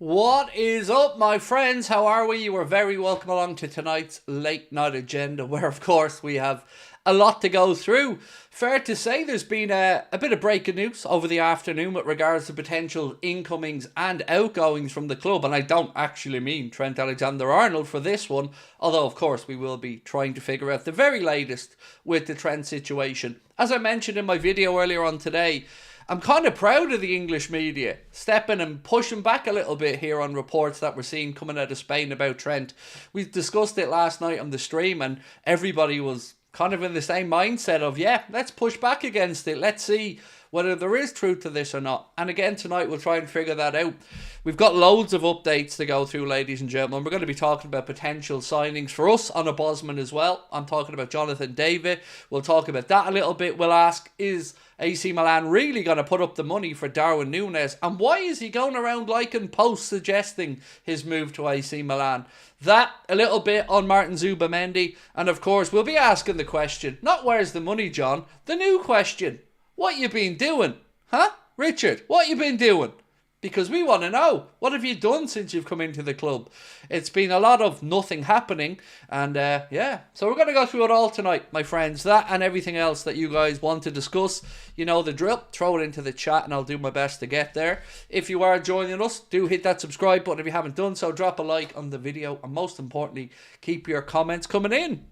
What is up, my friends? How are we? You are very welcome along to tonight's late night agenda, where of course we have a lot to go through. Fair to say there's been a bit of breaking news over the afternoon with regards to potential incomings and outgoings from the club, and I don't actually mean Trent Alexander-Arnold for this one, although of course we will be trying to figure out the very latest with the Trent situation. As I mentioned in my video earlier on today, I'm kind of proud of the English media stepping and pushing back a little bit here on reports that we're seeing coming out of Spain about Trent. We discussed it last night on the stream and everybody was kind of in the same mindset of, yeah, let's push back against it. Let's see whether there is truth to this or not. And again, tonight we'll try and figure that out. We've got loads of updates to go through, ladies and gentlemen. We're going to be talking about potential signings for us on a Bosman as well. I'm talking about Jonathan David. We'll talk about that a little bit. We'll ask, is AC Milan really going to put up the money for Darwin Nunez? And why is he going around liking posts suggesting his move to AC Milan? That, a little bit on Martin ZUBIMENDI. And of course, we'll be asking the question, not where's the money, John? The new question. What you been doing? Huh? Richard, what you been doing? Because we want to know, what have you done since you've come into the club? It's been a lot of nothing happening. And yeah, so we're going to go through it all tonight, my friends. That and everything else that you guys want to discuss. You know the drill. Throw it into the chat and I'll do my best to get there. If you are joining us, do hit that subscribe button if you haven't done so. Drop a like on the video. And most importantly, keep your comments coming in.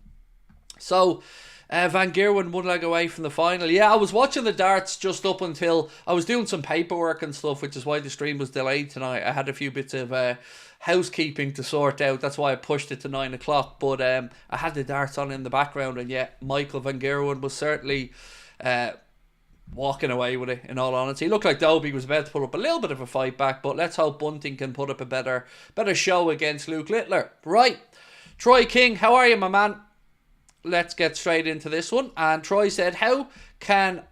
So Van Gerwen one leg away from the final. Yeah, I was watching the darts just up until I was doing some paperwork and stuff, which is why the stream was delayed tonight. I had a few bits of housekeeping to sort out. That's why I pushed it to 9 o'clock. But I had the darts on in the background, and yeah, Michael Van Gerwen was certainly walking away with it, in all honesty. It looked like Dobie was about to put up a little bit of a fight back, but let's hope Bunting can put up a better show against Luke Littler. Right, Troy King, how are you, my man? Let's get straight into this one. And Troy said, how can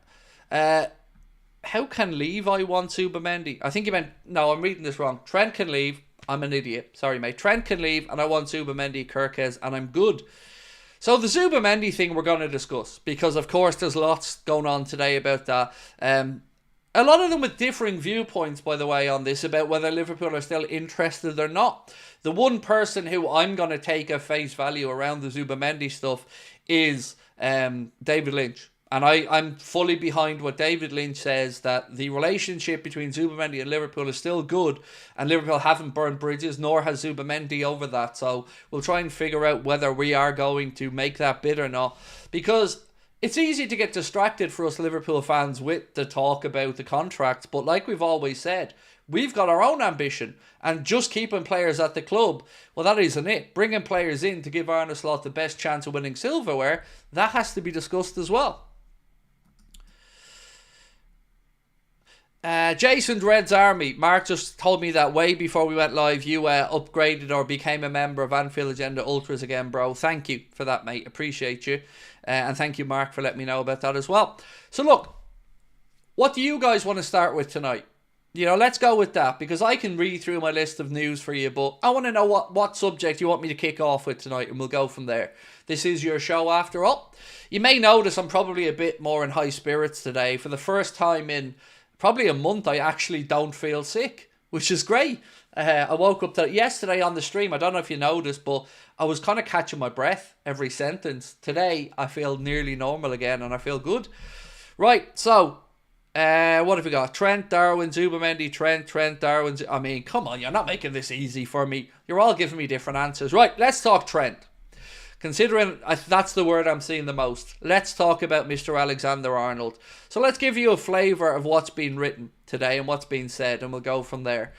Levi want ZUBIMENDI? I think he meant, no, I'm reading this wrong. Trent can leave. I'm an idiot. Sorry, mate. Trent can leave and I want ZUBIMENDI, Kirkes, and I'm good. So the ZUBIMENDI thing we're going to discuss, because of course there's lots going on today about that. A lot of them with differing viewpoints, by the way, on this, about whether Liverpool are still interested or not. The one person who I'm going to take at face value around the ZUBIMENDI stuff is David Lynch. And I'm fully behind what David Lynch says, that the relationship between ZUBIMENDI and Liverpool is still good, and Liverpool haven't burned bridges, nor has ZUBIMENDI over that. So we'll try and figure out whether we are going to make that bid or not. Because it's easy to get distracted for us Liverpool fans with the talk about the contracts, but like we've always said, we've got our own ambition, and just keeping players at the club, well, that isn't it. Bringing players in to give Arne Slot the best chance of winning silverware, that has to be discussed as well. Jason Dread's Army. Mark just told me that way before we went live, you upgraded or became a member of Anfield Agenda Ultras again, bro. Thank you for that, mate. Appreciate you. And thank you, Mark, for letting me know about that as well. So look, what do you guys want to start with tonight? You know, let's go with that, because I can read through my list of news for you, but I want to know what subject you want me to kick off with tonight, and we'll go from there. This is your show after all. You may notice I'm probably a bit more in high spirits today. For the first time in probably a month, I actually don't feel sick, which is great. I woke up to yesterday on the stream. I don't know if you noticed, but I was kind of catching my breath every sentence. Today, I feel nearly normal again, and I feel good. Right, so what have we got? Trent, Darwin, ZUBIMENDI, Trent, Darwin. I mean, come on, you're not making this easy for me. You're all giving me different answers. Right, let's talk Trent. Considering that's the word I'm seeing the most, let's talk about Mr. Alexander-Arnold. So let's give you a flavour of what's been written today and what's been said, and we'll go from there.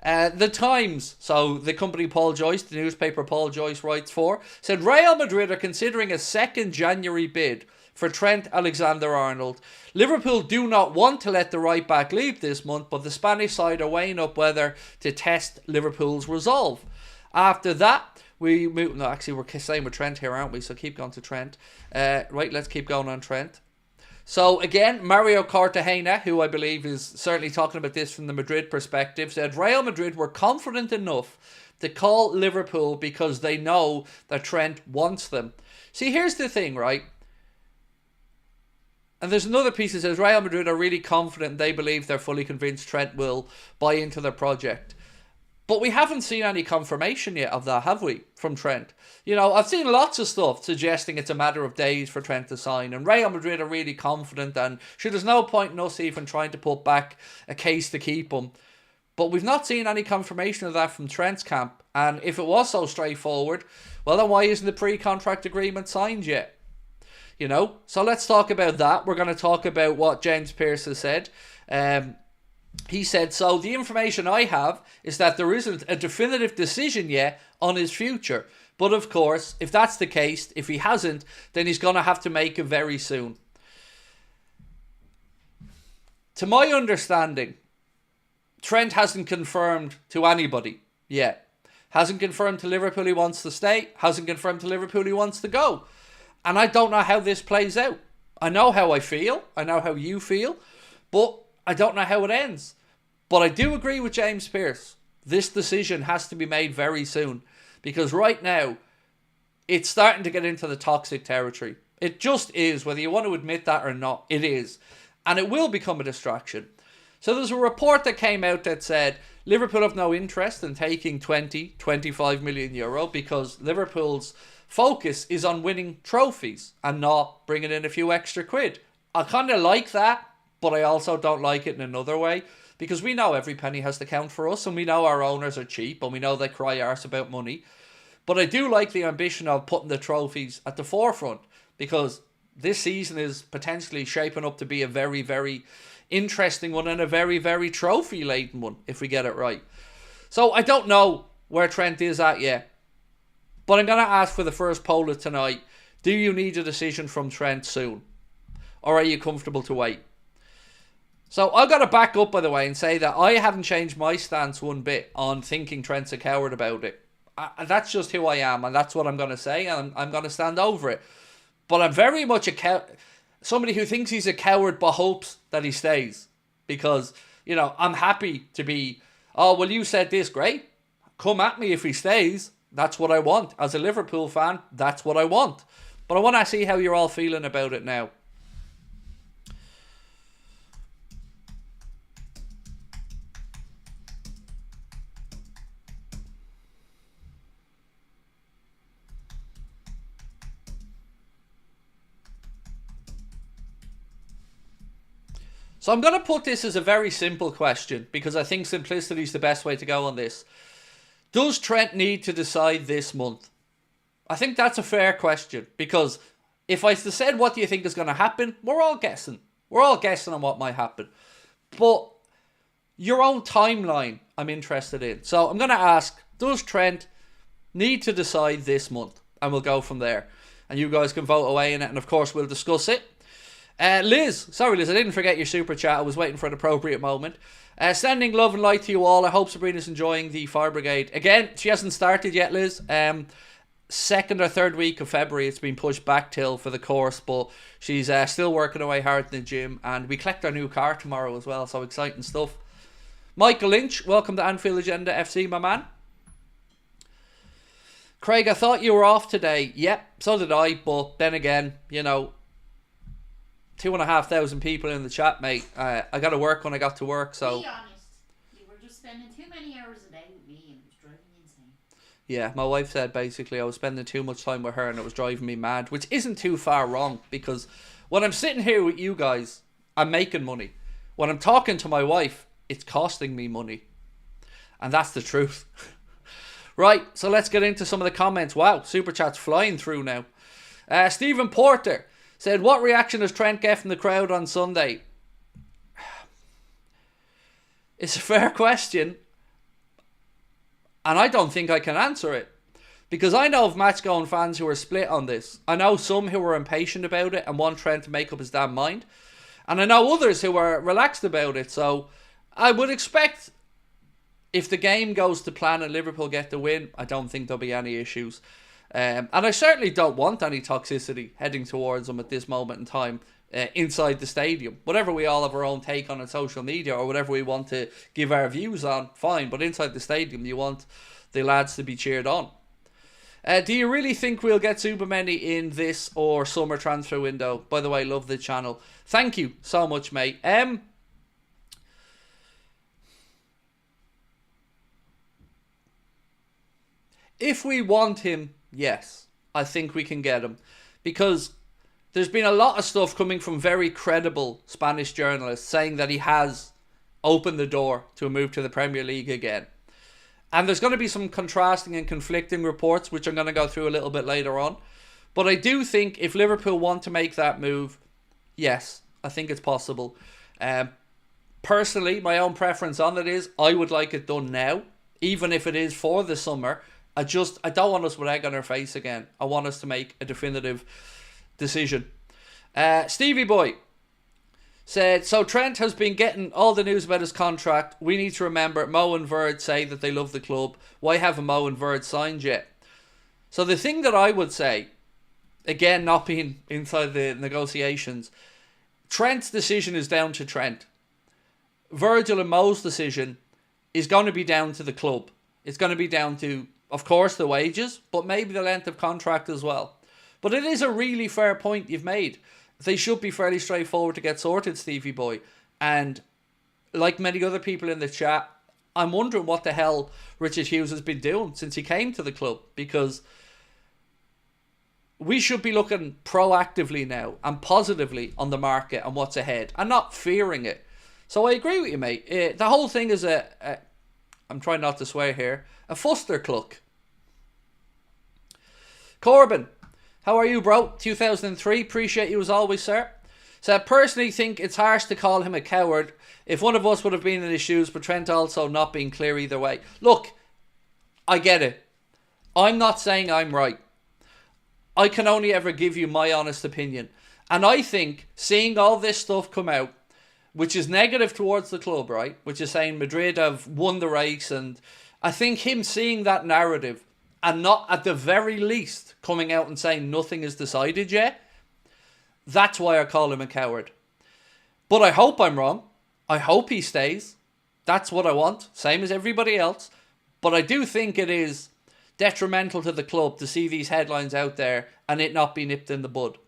The Times, so the company Paul Joyce, the newspaper Paul Joyce writes for, said Real Madrid are considering a 2nd January bid for Trent Alexander-Arnold. Liverpool do not want to let the right back leave this month, but the Spanish side are weighing up whether to test Liverpool's resolve. After that, we're staying with Trent here, aren't we? So keep going to Trent. Right, let's keep going on Trent. So again, Mario Cartagena, who I believe is certainly talking about this from the Madrid perspective, said Real Madrid were confident enough to call Liverpool because they know that Trent wants them. See, here's the thing, right? And there's another piece that says Real Madrid are really confident, they believe they're fully convinced Trent will buy into their project. But we haven't seen any confirmation yet of that, have we, from Trent? You know, I've seen lots of stuff suggesting it's a matter of days for Trent to sign, and Real Madrid are really confident, and sure, there's no point in us even trying to put back a case to keep him. But we've not seen any confirmation of that from Trent's camp, and if it was so straightforward, well then why isn't the pre-contract agreement signed yet? You know, so let's talk about that. We're going to talk about what James Pearce has said. He said, so the information I have is that there isn't a definitive decision yet on his future. But of course, if that's the case, if he hasn't, then he's going to have to make it very soon. To my understanding, Trent hasn't confirmed to anybody yet. Hasn't confirmed to Liverpool he wants to stay. Hasn't confirmed to Liverpool he wants to go. And I don't know how this plays out. I know how I feel. I know how you feel. But I don't know how it ends. But I do agree with James Pearce. This decision has to be made very soon. Because right now, it's starting to get into the toxic territory. It just is, whether you want to admit that or not, it is. And it will become a distraction. So there's a report that came out that said Liverpool have no interest in taking 25 million euro because Liverpool's focus is on winning trophies and not bringing in a few extra quid. I kind of like that, but I also don't like it in another way. Because we know every penny has to count for us, and we know our owners are cheap, and we know they cry arse about money. But I do like the ambition of putting the trophies at the forefront, because this season is potentially shaping up to be a very, very interesting one, and a very, very trophy-laden one, if we get it right. So I don't know where Trent is at yet, but I'm going to ask for the first poll of tonight. Do you need a decision from Trent soon? Or are you comfortable to wait? So I've got to back up, by the way, and say that I haven't changed my stance one bit on thinking Trent's a coward about it. That's just who I am, and that's what I'm going to say, and I'm going to stand over it. But I'm very much somebody who thinks he's a coward but hopes that he stays. Because, you know, I'm happy to be, oh, well, you said this, great. Come at me if he stays. That's what I want. As a Liverpool fan, that's what I want. But I want to see how you're all feeling about it now. So I'm going to put this as a very simple question because I think simplicity is the best way to go on this. Does Trent need to decide this month? I think that's a fair question because if I said what do you think is going to happen, we're all guessing. We're all guessing on what might happen. But your own timeline I'm interested in. So I'm going to ask, does Trent need to decide this month? And we'll go from there. And you guys can vote away in it, and of course we'll discuss it. Liz, sorry Liz, I didn't forget your super chat. I was waiting for an appropriate moment. Sending love and light to you all. I hope Sabrina's enjoying the Fire Brigade. Again, she hasn't started yet, Liz. Second or third week of February, it's been pushed back till for the course, but she's still working away hard in the gym, and we collect our new car tomorrow as well, so exciting stuff. Michael Lynch, welcome to Anfield Agenda FC, my man. Craig, I thought you were off today. Yep, so did I, but then again, you know, 2,500 people in the chat, mate. I got to work when I got to work, so. Be honest, you were just spending too many hours a day with me and it was driving me insane. Yeah, my wife said basically I was spending too much time with her and it was driving me mad, which isn't too far wrong because when I'm sitting here with you guys, I'm making money. When I'm talking to my wife, it's costing me money. And that's the truth. Right, so let's get into some of the comments. Wow, super chat's flying through now. Stephen Porter said, what reaction does Trent get from the crowd on Sunday? It's a fair question. And I don't think I can answer it. Because I know of match-going fans who are split on this. I know some who are impatient about it and want Trent to make up his damn mind. And I know others who are relaxed about it. So I would expect if the game goes to plan and Liverpool get the win, I don't think there'll be any issues. And I certainly don't want any toxicity heading towards them at this moment in time inside the stadium. Whatever we all have our own take on social media or whatever we want to give our views on, fine. But inside the stadium, you want the lads to be cheered on. Do you really think we'll get ZUBIMENDI in this or summer transfer window? By the way, love the channel. Thank you so much, mate. If we want him, yes, I think we can get him. Because there's been a lot of stuff coming from very credible Spanish journalists saying that he has opened the door to a move to the Premier League again. And there's going to be some contrasting and conflicting reports, which I'm going to go through a little bit later on. But I do think if Liverpool want to make that move, yes, I think it's possible. Personally, my own preference on it is I would like it done now, even if it is for the summer. I don't want us with egg on our face again. I want us to make a definitive decision. Stevie Boy said, so Trent has been getting all the news about his contract. We need to remember Mo and Verd say that they love the club. Why haven't Mo and Verd signed yet? So the thing that I would say, again, not being inside the negotiations, Trent's decision is down to Trent. Virgil and Mo's decision is going to be down to the club. It's going to be down to, of course, the wages, but maybe the length of contract as well. But it is a really fair point you've made. They should be fairly straightforward to get sorted, Stevie Boy. And like many other people in the chat, I'm wondering what the hell Richard Hughes has been doing since he came to the club, because we should be looking proactively now and positively on the market and what's ahead and not fearing it. So I agree with you, mate. The whole thing is I'm trying not to swear here, a fustercluck. Corbin, how are you, bro? 2003, appreciate you as always, sir. So I personally think it's harsh to call him a coward. If one of us would have been in his shoes, but Trent also not being clear either way. Look, I get it. I'm not saying I'm right. I can only ever give you my honest opinion. And I think seeing all this stuff come out, which is negative towards the club, right? Which is saying Madrid have won the race, and I think him seeing that narrative and not at the very least coming out and saying nothing is decided yet, that's why I call him a coward. But I hope I'm wrong. I hope he stays. That's what I want, same as everybody else. But I do think it is detrimental to the club to see these headlines out there and it not be nipped in the bud.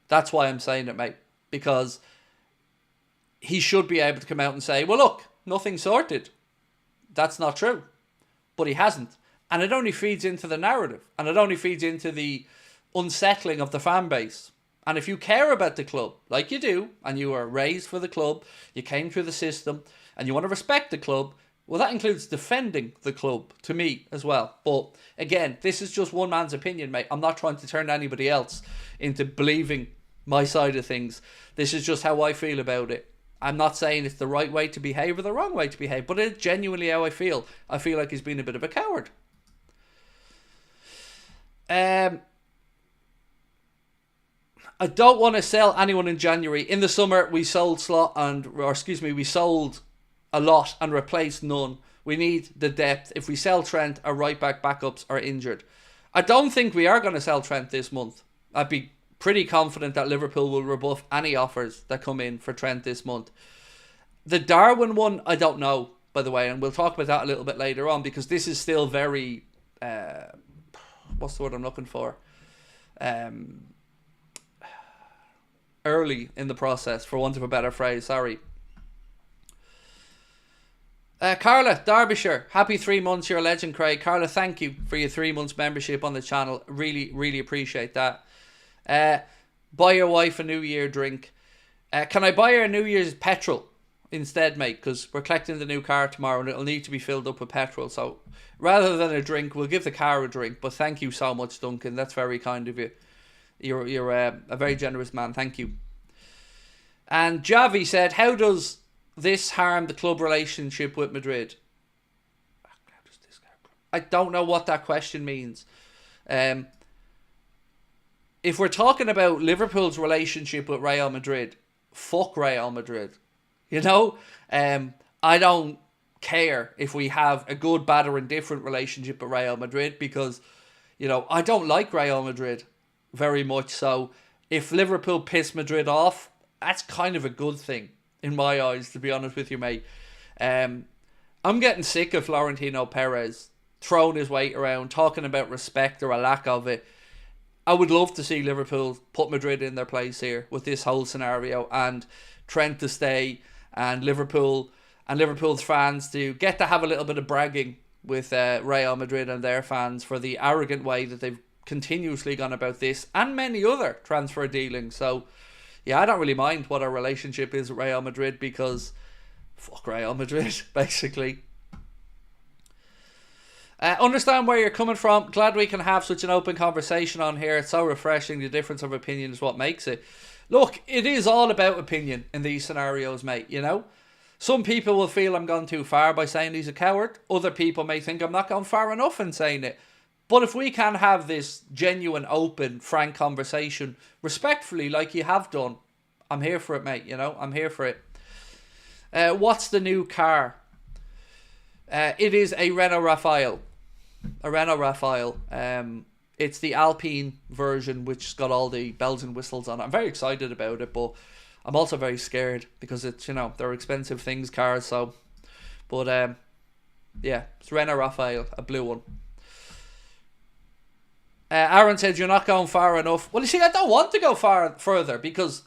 That's why I'm saying it, mate. Because he should be able to come out and say, well, look, nothing's sorted. That's not true. But he hasn't. And it only feeds into the narrative. And it only feeds into the unsettling of the fan base. And if you care about the club, like you do, and you were raised for the club, you came through the system, and you want to respect the club, well, that includes defending the club, to me, as well. But, again, this is just one man's opinion, mate. I'm not trying to turn anybody else into believing my side of things. This is just how I feel about it. I'm not saying it's the right way to behave or the wrong way to behave, but it's genuinely how I feel. I feel like he's been a bit of a coward. I don't want to sell anyone in January. In the summer, we sold we sold a lot and replaced none. We need the depth. If we sell Trent, our right back backups are injured. I don't think we are going to sell Trent this month. I'd be pretty confident that Liverpool will rebuff any offers that come in for Trent this month. The Darwin one, I don't know, by the way, and we'll talk about that a little bit later on, because this is still very, what's the word I'm looking for? Early in the process, for want of a better phrase, sorry. Carla, Derbyshire, happy 3 months, you're a legend, Craig. Carla, thank you for your 3 months membership on the channel. Really, really appreciate that. Buy your wife a New Year drink. Can I buy her a New Year's petrol instead, mate? Because we're collecting the new car tomorrow and it'll need to be filled up with petrol. So rather than a drink, we'll give the car a drink. But thank you so much, Duncan. That's very kind of you. You're a very generous man. Thank you. And Javi said, how does this harm the club relationship with Madrid? I don't know what that question means. If we're talking about Liverpool's relationship with Real Madrid, fuck Real Madrid. You know? I don't care if we have a good, bad or indifferent relationship with Real Madrid, because, you know, I don't like Real Madrid very much. So if Liverpool piss Madrid off, that's kind of a good thing in my eyes, to be honest with you, mate. I'm getting sick of Florentino Perez throwing his weight around, talking about respect or a lack of it. I would love to see Liverpool put Madrid in their place here with this whole scenario, and Trent to stay, and Liverpool's fans to get to have a little bit of bragging with Real Madrid and their fans for the arrogant way that they've continuously gone about this and many other transfer dealings. So, yeah, I don't really mind what our relationship is with Real Madrid because fuck Real Madrid, basically. Understand where you're coming from. Glad we can have such an open conversation on here. It's so refreshing. The difference of opinion is what makes it. Look, it is all about opinion in these scenarios, mate, you know? Some people will feel I'm gone too far by saying he's a coward. Other people may think I'm not gone far enough in saying it. But if we can have this genuine, open, frank conversation, respectfully, like you have done, I'm here for it, mate, you know? I'm here for it. What's the new car? It is a Renault Raphael. It's the Alpine version, which's got all the bells and whistles on it. I'm very excited about it, but I'm also very scared because it's, you know, they're expensive things, cars. So, but yeah, it's Renault Raphael, a blue one. Aaron said you're not going far enough. Well, you see, I don't want to go further because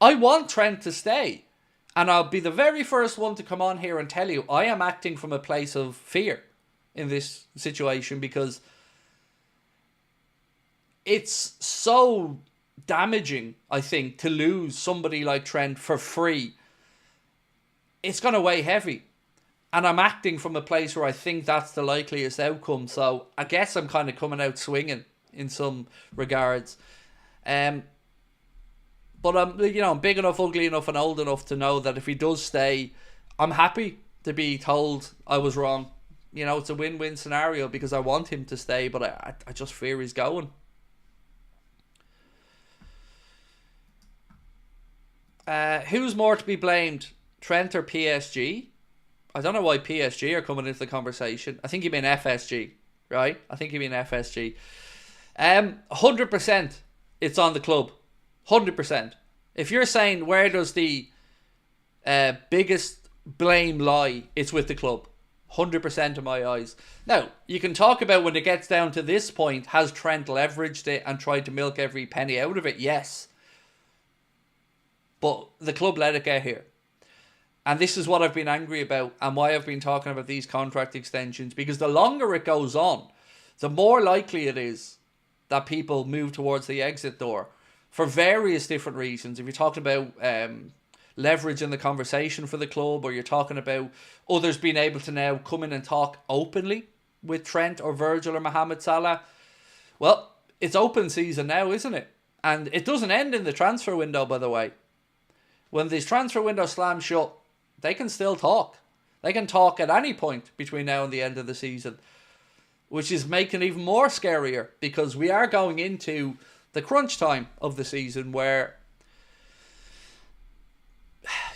I want Trent to stay. And I'll be the very first one to come on here and tell you I am acting from a place of fear in this situation because it's so damaging, I think, to lose somebody like Trent for free. It's going to weigh heavy. And I'm acting from a place where I think that's the likeliest outcome. So I guess I'm kind of coming out swinging in some regards. But I'm big enough, ugly enough and old enough to know that if he does stay, I'm happy to be told I was wrong. You know, it's a win-win scenario because I want him to stay, but I just fear he's going. Who's more to be blamed, Trent or PSG? I don't know why PSG are coming into the conversation. I think you mean FSG, right? I think you mean FSG. 100% it's on the club. 100%. If you're saying where does the biggest blame lie, it's with the club. 100% in my eyes. Now, you can talk about when it gets down to this point, has Trent leveraged it and tried to milk every penny out of it? Yes. But the club let it get here. And this is what I've been angry about and why I've been talking about these contract extensions. Because the longer it goes on, the more likely it is that people move towards the exit door. For various different reasons. If you're talking about leverage in the conversation for the club, or you're talking about others being able to now come in and talk openly with Trent or Virgil or Mohamed Salah, well, it's open season now, isn't it? And it doesn't end in the transfer window, by the way. When this transfer window slams shut, they can still talk. They can talk at any point between now and the end of the season, which is making it even more scarier because we are going into the crunch time of the season where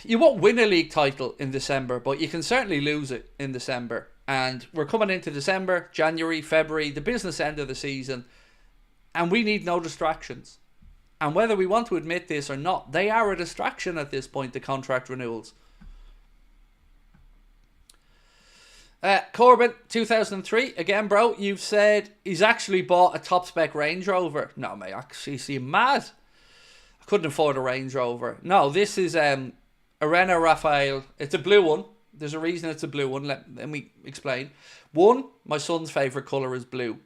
you won't win a league title in December, but you can certainly lose it in December. And we're coming into December, January, February, the business end of the season, and we need no distractions. And whether we want to admit this or not, they are a distraction at this point, the contract renewals. Corbin, 2003. Again, bro, you've said he's actually bought a top-spec Range Rover. No, mate, actually, see, mad. I couldn't afford a Range Rover. No, this is a Renault Raphael. It's a blue one. There's a reason it's a blue one. Let me explain. One, my son's favourite colour is blue.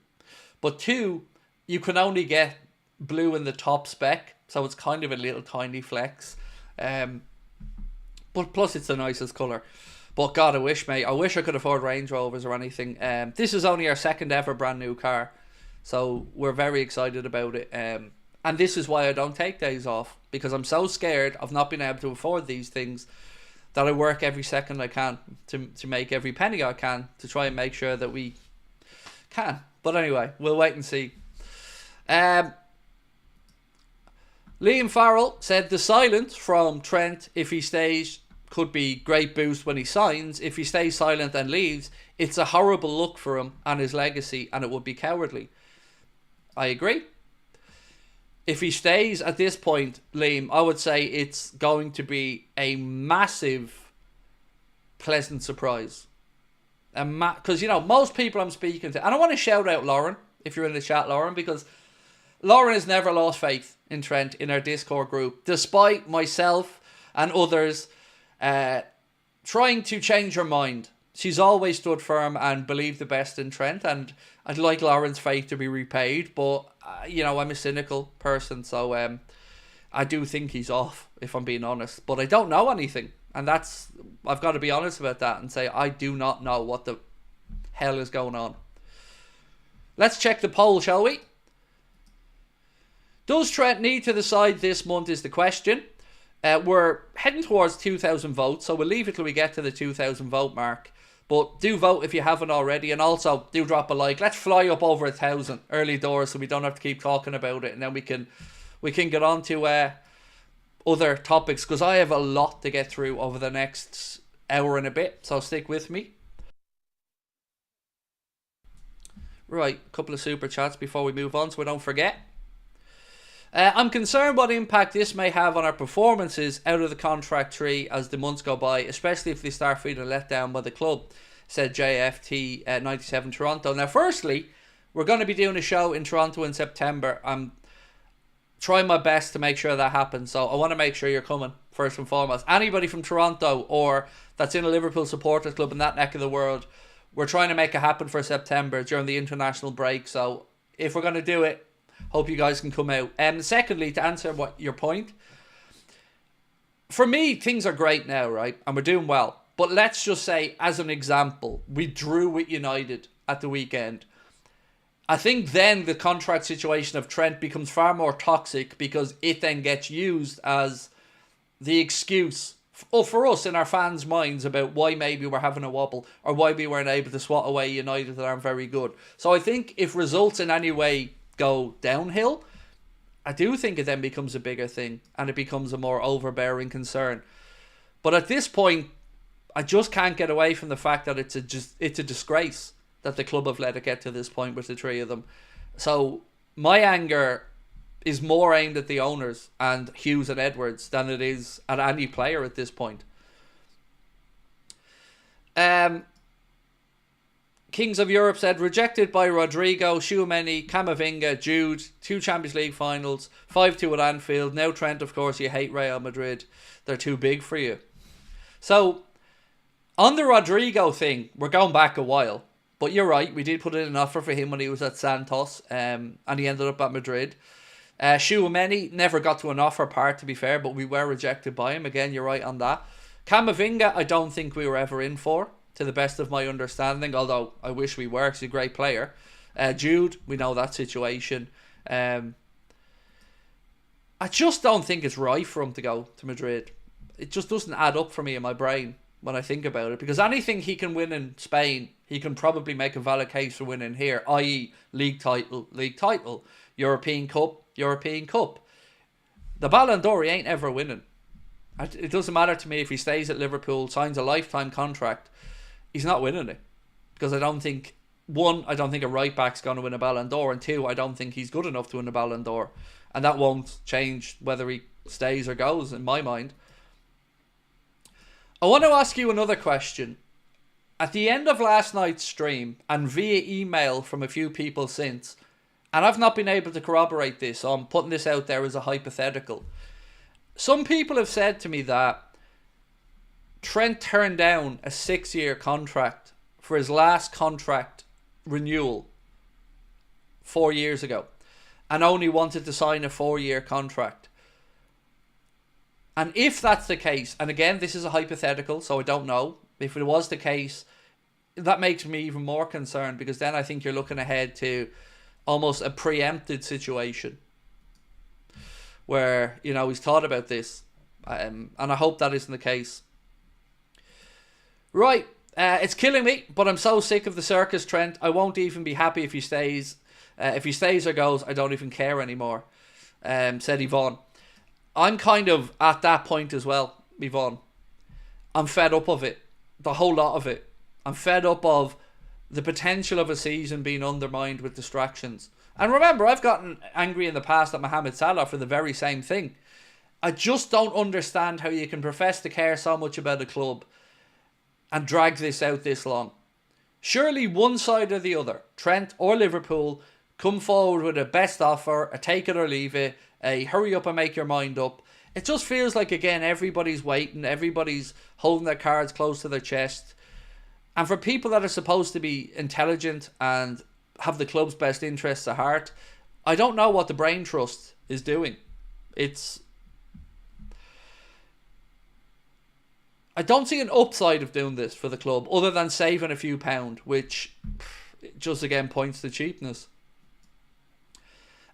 But two, you can only get blue in the top spec. So it's kind of a little tiny flex. But plus it's the nicest colour. But God, I wish, mate. I wish I could afford Range Rovers or anything. This is only our second ever brand new car. So we're very excited about it. And this is why I don't take days off. Because I'm so scared of not being able to afford these things that I work every second I can to make every penny I can to try and make sure that we can. But anyway, we'll wait and see. Liam Farrell said the silence from Trent, if he stays, could be great boost when he signs. If he stays silent and leaves, it's a horrible look for him and his legacy, and it would be cowardly. I agree. If he stays at this point, Liam, I would say it's going to be a massive, pleasant surprise. Because, you know, most people I'm speaking to, and I want to shout out Lauren, if you're in the chat, Lauren, because Lauren has never lost faith in Trent in our Discord group, despite myself and others trying to change her mind she's always stood firm and believed the best in Trent, and I'd like Lauren's faith to be repaid, but, I'm a cynical person, so I do think he's off, if I'm being honest. But I don't know anything, and I've got to be honest about that and say I do not know what the hell is going on. Let's check the poll, shall we? Does Trent need to decide this month is the question. We're heading towards 2,000 votes, so we'll leave it till we get to the 2,000 vote mark. But do vote if you haven't already, and also do drop a like. Let's fly up over 1,000 early doors so we don't have to keep talking about it, and then we can get on to other topics, because I have a lot to get through over the next hour and a bit, so stick with me. Right, a couple of super chats before we move on so we don't forget. I'm concerned what impact this may have on our performances out of the contract tree as the months go by, especially if they start feeling let down by the club, said JFT 97 Toronto. Now, firstly, we're going to be doing a show in Toronto in September. I'm trying my best to make sure that happens, so I want to make sure you're coming, first and foremost. Anybody from Toronto or that's in a Liverpool supporters club in that neck of the world, we're trying to make it happen for September during the international break, so if we're going to do it, hope you guys can come out. And secondly, to answer your point, for me, things are great now, right? And we're doing well. But let's just say, as an example, we drew with United at the weekend. I think then the contract situation of Trent becomes far more toxic, because it then gets used as the excuse for us in our fans' minds about why maybe we're having a wobble or why we weren't able to swat away United that aren't very good. So I think if results in any way go downhill, I do think it then becomes a bigger thing and it becomes a more overbearing concern. But at this point, I just can't get away from the fact that it's a disgrace that the club have let it get to this point with the three of them. So my anger is more aimed at the owners and Hughes and Edwards than it is at any player at this point. Kings of Europe said, rejected by Rodrigo, Tchouaméni, Camavinga, Jude, 2 Champions League finals, 5-2 at Anfield. Now Trent, of course, you hate Real Madrid. They're too big for you. So, on the Rodrigo thing, we're going back a while. But you're right, we did put in an offer for him when he was at Santos, and he ended up at Madrid. Tchouaméni never got to an offer part, to be fair, but we were rejected by him. Again, you're right on that. Camavinga, I don't think we were ever in for, to the best of my understanding, although I wish we were, 'cause he's a great player. Jude, we know that situation. I just don't think it's right for him to go to Madrid. It just doesn't add up for me in my brain when I think about it, because anything he can win in Spain, he can probably make a valid case for winning here, i.e. league title, European Cup. The Ballon d'Or he ain't ever winning. It doesn't matter to me if he stays at Liverpool, signs a lifetime contract, he's not winning it. Because I don't think, one, I don't think a right back's going to win a Ballon d'Or, and two, I don't think he's good enough to win a Ballon d'Or. And that won't change whether he stays or goes, in my mind. I want to ask you another question. At the end of last night's stream, and via email from a few people since, and I've not been able to corroborate this, so I'm putting this out there as a hypothetical. Some people have said to me that Trent turned down a 6-year contract for his last contract renewal 4 years ago, and only wanted to sign a 4-year contract. And if that's the case, and again, this is a hypothetical, so I don't know, if it was the case, that makes me even more concerned, because then I think you're looking ahead to almost a preempted situation where, he's thought about this. And I hope that isn't the case. Right, it's killing me, but I'm so sick of the circus, Trent. I won't even be happy if he stays. If he stays or goes, I don't even care anymore, said Yvonne. I'm kind of at that point as well, Yvonne. I'm fed up of it. The whole lot of it. I'm fed up of the potential of a season being undermined with distractions. And remember, I've gotten angry in the past at Mohamed Salah for the very same thing. I just don't understand how you can profess to care so much about a club and drag this out this long. Surely one side or the other, Trent or Liverpool, come forward with a best offer, a take it or leave it, a hurry up and make your mind up. It just feels like, again, everybody's waiting, everybody's holding their cards close to their chest. And for people that are supposed to be intelligent and have the club's best interests at heart, I don't know what the brain trust is doing. I don't see an upside of doing this for the club other than saving a few pound, which just again points to cheapness.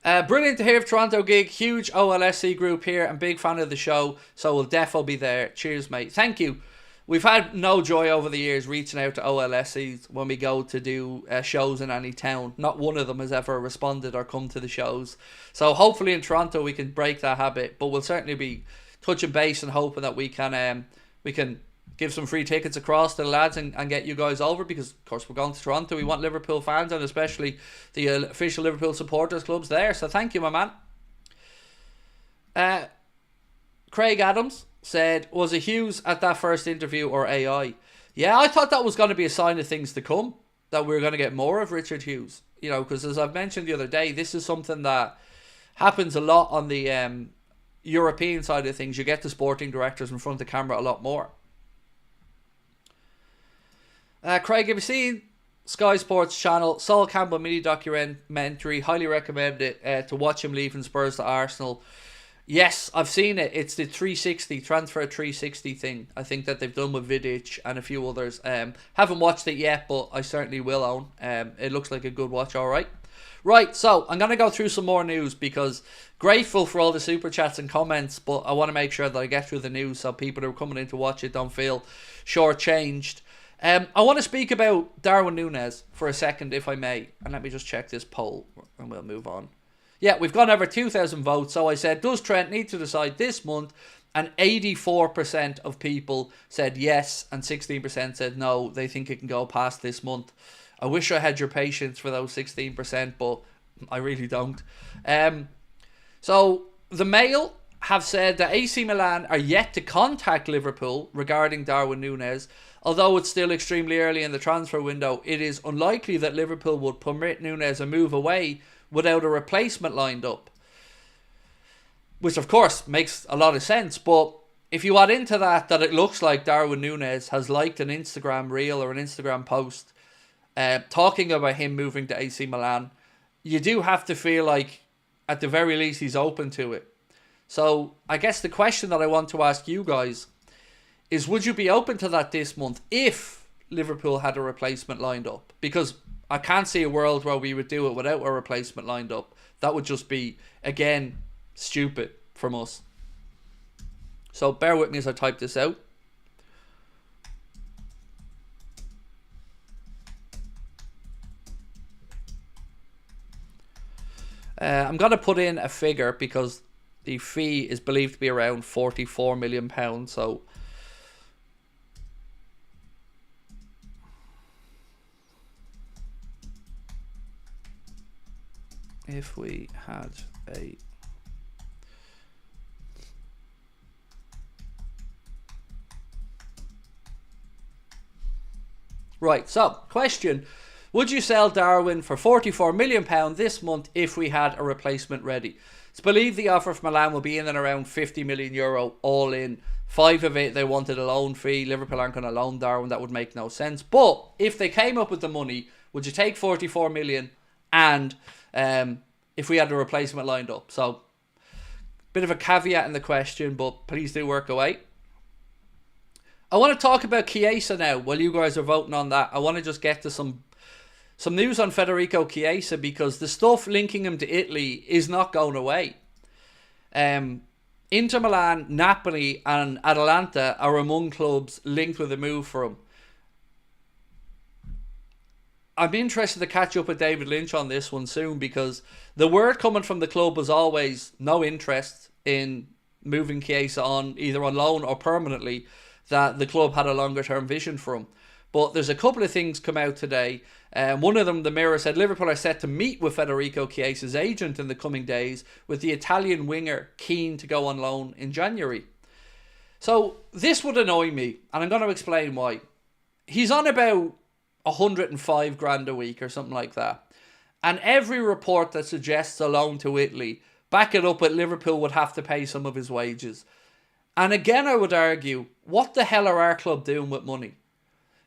Brilliant to hear of Toronto gig. Huge OLSC group here and big fan of the show, so we'll defo be there. Cheers, mate. Thank you. We've had no joy over the years reaching out to OLSCs when we go to do shows in any town. Not one of them has ever responded or come to the shows. So hopefully in Toronto we can break that habit, but we'll certainly be touching base and hoping that we can give some free tickets across to the lads and get you guys over, because of course we're going to Toronto. We want Liverpool fans and especially the official Liverpool supporters clubs there. So thank you, my man. Craig Adams said, was it Hughes at that first interview or AI? Yeah, I thought that was going to be a sign of things to come, that we were going to get more of Richard Hughes. You know, because as I've mentioned the other day, this is something that happens a lot on the European side of things. You get the sporting directors in front of the camera a lot more. Craig, have you seen Sky Sports channel Sol Campbell mini documentary? Highly recommend it to watch him leaving Spurs to Arsenal. Yes, I've seen it. It's the 360 transfer 360 thing. I think that they've done with Vidic and a few others. Haven't watched it yet, but I certainly will own. It looks like a good watch. All right. Right, so I'm going to go through some more news because grateful for all the super chats and comments, but I want to make sure that I get through the news so people who are coming in to watch it don't feel shortchanged. I want to speak about Darwin Nunez for a second, if I may. And let me just check this poll and we'll move on. Yeah, we've gone over 2,000 votes. So I said, does Trent need to decide this month? And 84% of people said yes and 16% said no. They think it can go past this month. I wish I had your patience for those 16%, but I really don't. So the Mail have said that AC Milan are yet to contact Liverpool regarding Darwin Nunez. Although it's still extremely early in the transfer window, it is unlikely that Liverpool would permit Nunez a move away without a replacement lined up. Which of course makes a lot of sense, but if you add into that it looks like Darwin Nunez has liked an Instagram reel or an Instagram post talking about him moving to AC Milan, you do have to feel like at the very least he's open to it. So I guess the question that I want to ask you guys is, would you be open to that this month if Liverpool had a replacement lined up? Because I can't see a world where we would do it without a replacement lined up. That would just be, again, stupid from us. So bear with me as I type this out. I'm going to put in a figure because the fee is believed to be around £44 million. So if we had a right, so question: would you sell Darwin for £44 million this month if we had a replacement ready? It's believed the offer from Milan will be in and around €50 million all in. 5 of it they wanted a loan fee. Liverpool aren't going to loan Darwin. That would make no sense. But if they came up with the money, would you take 44 million and if we had a replacement lined up? So bit of a caveat in the question, but please do work away. I want to talk about Chiesa now while you guys are voting on that. I want to just get to some news on Federico Chiesa because the stuff linking him to Italy is not going away. Inter Milan, Napoli and Atalanta are among clubs linked with a move for him. I'm interested to catch up with David Lynch on this one soon because the word coming from the club was always no interest in moving Chiesa on, either on loan or permanently, that the club had a longer term vision for him. But there's a couple of things come out today. One of them, the Mirror said Liverpool are set to meet with Federico Chiesa's agent in the coming days, with the Italian winger keen to go on loan in January. So this would annoy me, and I'm going to explain why. He's on about 105 grand a week or something like that. And every report that suggests a loan to Italy, back it up at Liverpool would have to pay some of his wages. And again, I would argue, what the hell are our club doing with money?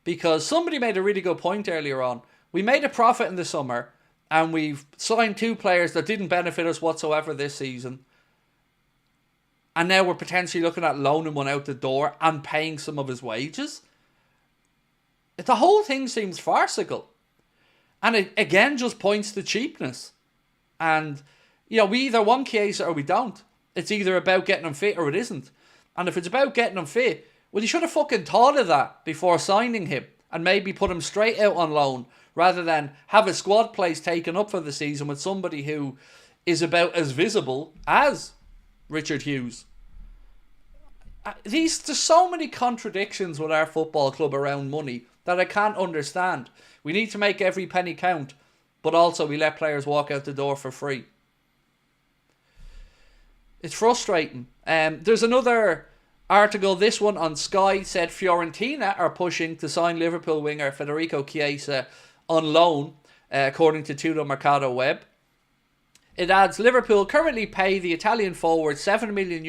Because somebody made a really good point earlier on. We made a profit in the summer and we've signed 2 players that didn't benefit us whatsoever this season. And now we're potentially looking at loaning one out the door and paying some of his wages. The whole thing seems farcical. And it again just points to cheapness. And, we either want Chiesa or we don't. It's either about getting him fit or it isn't. And if it's about getting him fit, well, you should have fucking thought of that before signing him and maybe put him straight out on loan rather than have a squad place taken up for the season with somebody who is about as visible as Richard Hughes. There's so many contradictions with our football club around money that I can't understand. We need to make every penny count, but also we let players walk out the door for free. It's frustrating. There's another article, this one on Sky, said Fiorentina are pushing to sign Liverpool winger Federico Chiesa on loan, according to Tutto Mercato Web. It adds, Liverpool currently pay the Italian forward €7 million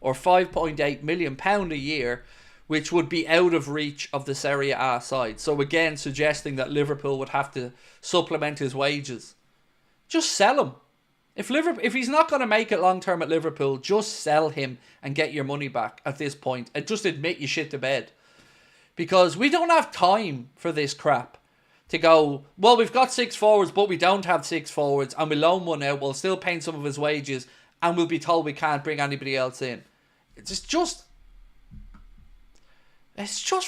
or £5.8 million a year, which would be out of reach of the Serie A side. So again, suggesting that Liverpool would have to supplement his wages. Just sell him. If he's not going to make it long term at Liverpool, just sell him and get your money back at this point. And just admit you shit the bed. Because we don't have time for this crap. To go, well, we've got 6 forwards, but we don't have 6 forwards. And we loan one out, we'll still pay some of his wages. And we'll be told we can't bring anybody else in. It's just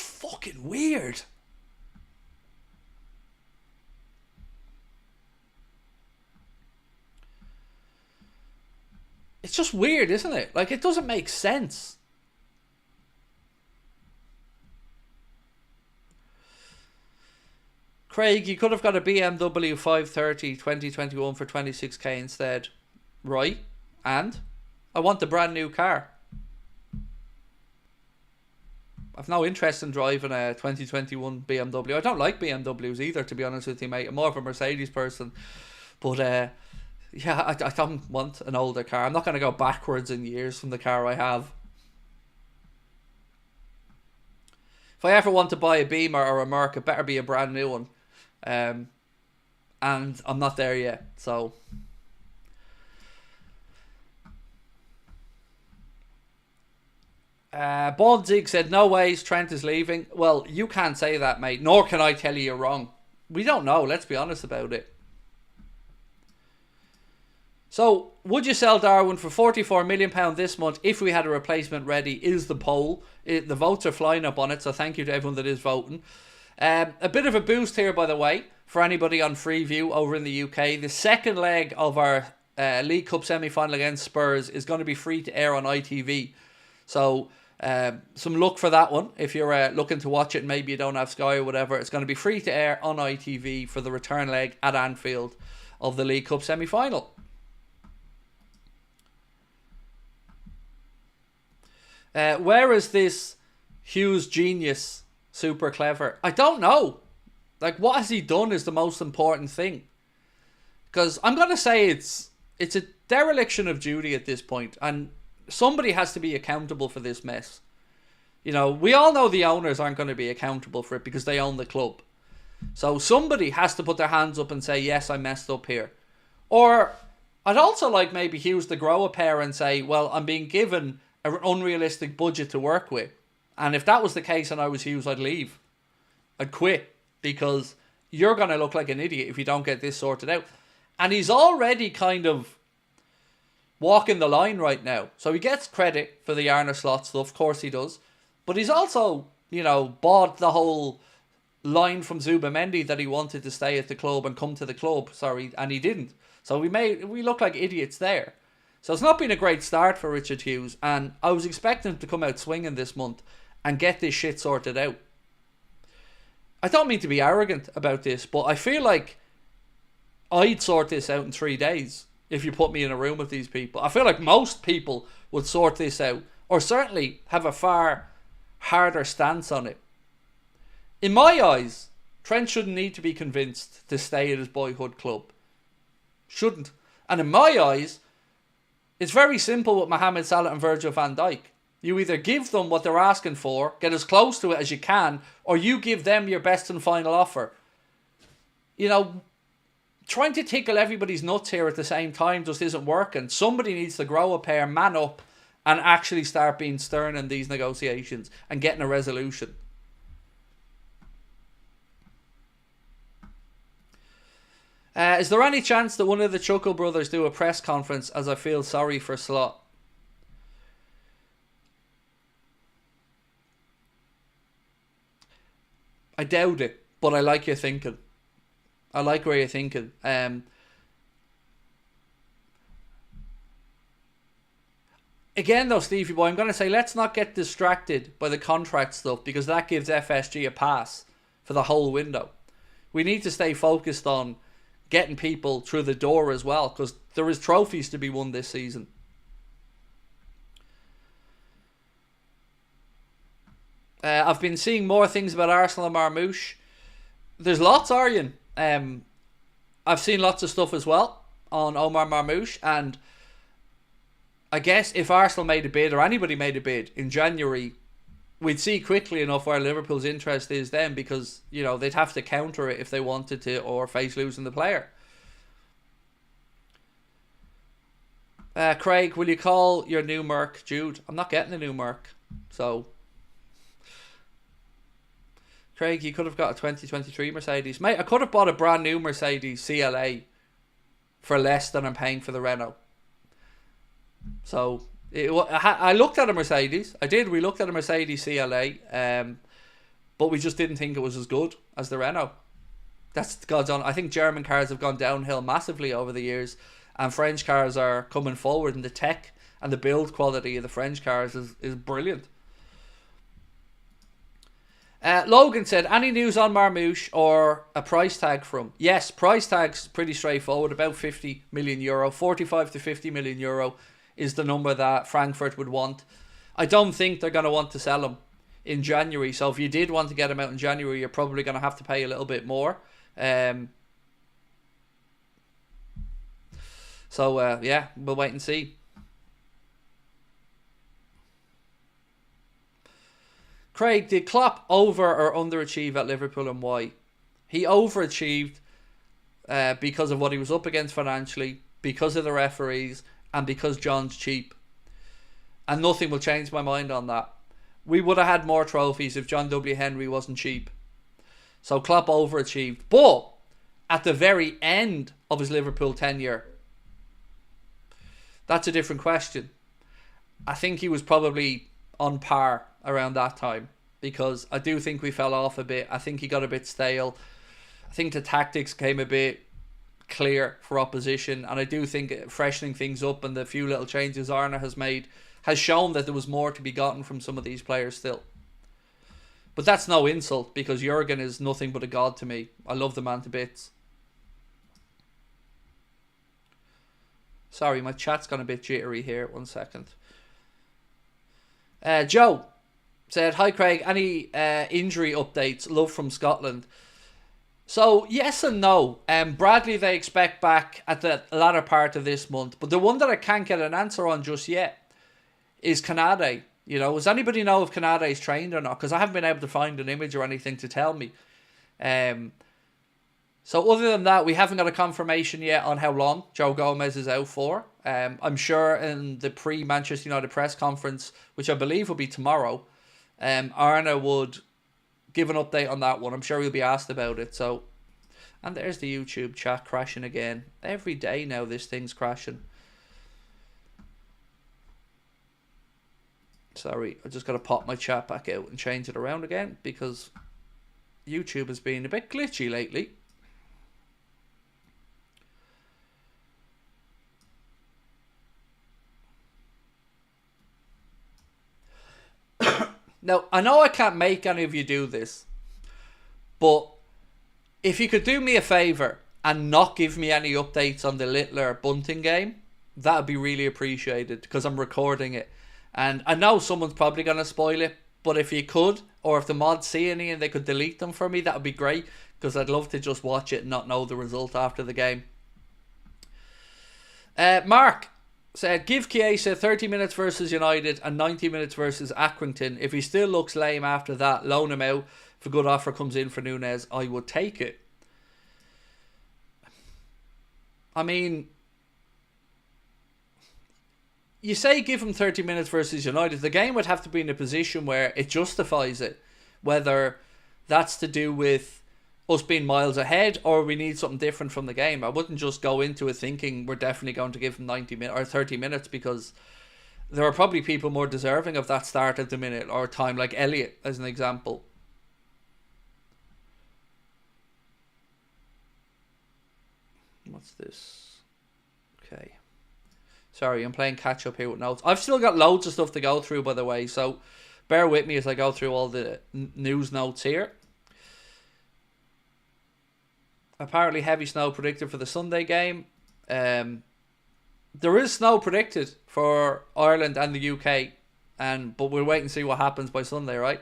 fucking weird. It's just weird, isn't it? Like, it doesn't make sense. Craig, you could have got a BMW 530 2021 for 26k instead. Right. And? I want the brand new car. I've no interest in driving a 2021 BMW. I don't like BMWs either, to be honest with you, mate. I'm more of a Mercedes person. But, yeah, I don't want an older car. I'm not going to go backwards in years from the car I have. If I ever want to buy a Beamer or a Merc, it better be a brand new one. And I'm not there yet, so... Bondzig said, no ways, Trent is leaving. Well, you can't say that, mate. Nor can I tell you you're wrong. We don't know, let's be honest about it. So, would you sell Darwin for £44 million this month if we had a replacement ready? Is the poll. The votes are flying up on it, so thank you to everyone that is voting. A bit of a boost here, by the way, for anybody on Freeview over in the UK. The second leg of our League Cup semi-final against Spurs is going to be free to air on ITV. So, some luck for that one. If you're looking to watch it and maybe you don't have Sky or whatever, it's going to be free to air on ITV for the return leg at Anfield of the League Cup semi-final. Where is this Hughes genius super clever? I don't know. Like, what has he done is the most important thing. Because I'm going to say it's a dereliction of duty at this point. And somebody has to be accountable for this mess. You know, we all know the owners aren't going to be accountable for it because they own the club. So somebody has to put their hands up and say, yes, I messed up here. Or I'd also like maybe Hughes to grow a pair and say, well, I'm being given an unrealistic budget to work with. And if that was the case and I was Hughes, I'd leave. I'd quit. Because you're going to look like an idiot if you don't get this sorted out. And he's already kind of walking the line right now. So he gets credit for the Arne Slot stuff. Of course he does. But he's also, you know, bought the whole line from ZUBIMENDI that he wanted to stay at the club and come to the club. Sorry, and he didn't. So we look like idiots there. So it's not been a great start for Richard Hughes. And I was expecting him to come out swinging this month and get this shit sorted out. I don't mean to be arrogant about this, but I feel like I'd sort this out in 3 days if you put me in a room with these people. I feel like most people would sort this out, or certainly have a far harder stance on it. In my eyes, Trent shouldn't need to be convinced to stay at his boyhood club. Shouldn't. And in my eyes, it's very simple with Mohamed Salah and Virgil van Dijk. You either give them what they're asking for, get as close to it as you can, or you give them your best and final offer. You know, trying to tickle everybody's nuts here at the same time just isn't working. Somebody needs to grow a pair, man up, and actually start being stern in these negotiations and getting a resolution. Is there any chance that one of the Chuckle brothers do a press conference, as I feel sorry for Slot? I doubt it, but I like your thinking. I like where you're thinking. Again, though, Stevie boy, I'm going to say let's not get distracted by the contract stuff, because that gives FSG a pass for the whole window. We need to stay focused on getting people through the door as well, because there is trophies to be won this season. I've been seeing more things about Arsenal and Marmoush. There's lots, Aryan. I've seen lots of stuff as well on Omar Marmoush, and I guess if Arsenal made a bid, or anybody made a bid in January, we'd see quickly enough where Liverpool's interest is then, because, you know, they'd have to counter it if they wanted to, or face losing the player. Craig, will you call your new Merc Jude? I'm not getting a new Merc, so... Craig, you could have got a 2023 Mercedes. Mate, I could have bought a brand new Mercedes CLA for less than I'm paying for the Renault. So, I looked at a Mercedes. I did. We looked at a Mercedes CLA. But we just didn't think it was as good as the Renault. That's God's on. I think German cars have gone downhill massively over the years. And French cars are coming forward. And the tech and the build quality of the French cars is brilliant. Logan said, any news on Marmoush or a price tag from? Yes, price tag's pretty straightforward, about 50 million euro. 45 to 50 million euro is the number that Frankfurt would want. I don't think they're going to want to sell him in January, so if you did want to get him out in January, you're probably going to have to pay a little bit more. Yeah, we'll wait and see. Craig, did Klopp over or underachieve at Liverpool, and why? He overachieved because of what he was up against financially, because of the referees, and because John's cheap. And nothing will change my mind on that. We would have had more trophies if John W. Henry wasn't cheap. So Klopp overachieved. But at the very end of his Liverpool tenure, that's a different question. I think he was probably on par around that time, because I do think we fell off a bit. I think he got a bit stale. I think the tactics came a bit clear for opposition, and I do think freshening things up and the few little changes Arne has made has shown that there was more to be gotten from some of these players still. But that's no insult, because Jurgen is nothing but a god to me. I love the man to bits. Sorry, my chat's gone a bit jittery here. 1 second. Joe said, hi Craig, any injury updates? Love from Scotland. So, yes and no. Bradley they expect back at the latter part of this month. But the one that I can't get an answer on just yet is Kanade. You know, does anybody know if Kanade's trained or not? Because I haven't been able to find an image or anything to tell me. So other than that, we haven't got a confirmation yet on how long Joe Gomez is out for. I'm sure in the pre-Manchester United press conference, which I believe will be tomorrow, Arne would give an update on that one. I'm sure he'll be asked about it. So, and there's the YouTube chat crashing again. Every day now this thing's crashing. Sorry, I just got to pop my chat back out and change it around again, because YouTube has been a bit glitchy lately. Now, I know I can't make any of you do this, but if you could do me a favour and not give me any updates on the Littler Bunting game, that would be really appreciated, because I'm recording it. And I know someone's probably going to spoil it, but if you could, or if the mods see any and they could delete them for me, that would be great, because I'd love to just watch it and not know the result after the game. Mark Said, give Chiesa 30 minutes versus United and 90 minutes versus Accrington. If he still looks lame after that, loan him out. If a good offer comes in for Nunez, I would take it. I mean, you say give him 30 minutes versus United. The game would have to be in a position where it justifies it. Whether that's to do with us being miles ahead or we need something different from the game. I wouldn't just go into it thinking we're definitely going to give him 90 minutes or 30 minutes, because there are probably people more deserving of that start at the minute or time, like Elliott as an example. What's this? Okay. Sorry, I'm playing catch up here with notes. I've still got loads of stuff to go through, by the way, so bear with me as I go through all the news notes here. Apparently heavy snow predicted for the Sunday game. There is snow predicted for Ireland and the UK, but we'll wait and see what happens by Sunday, right?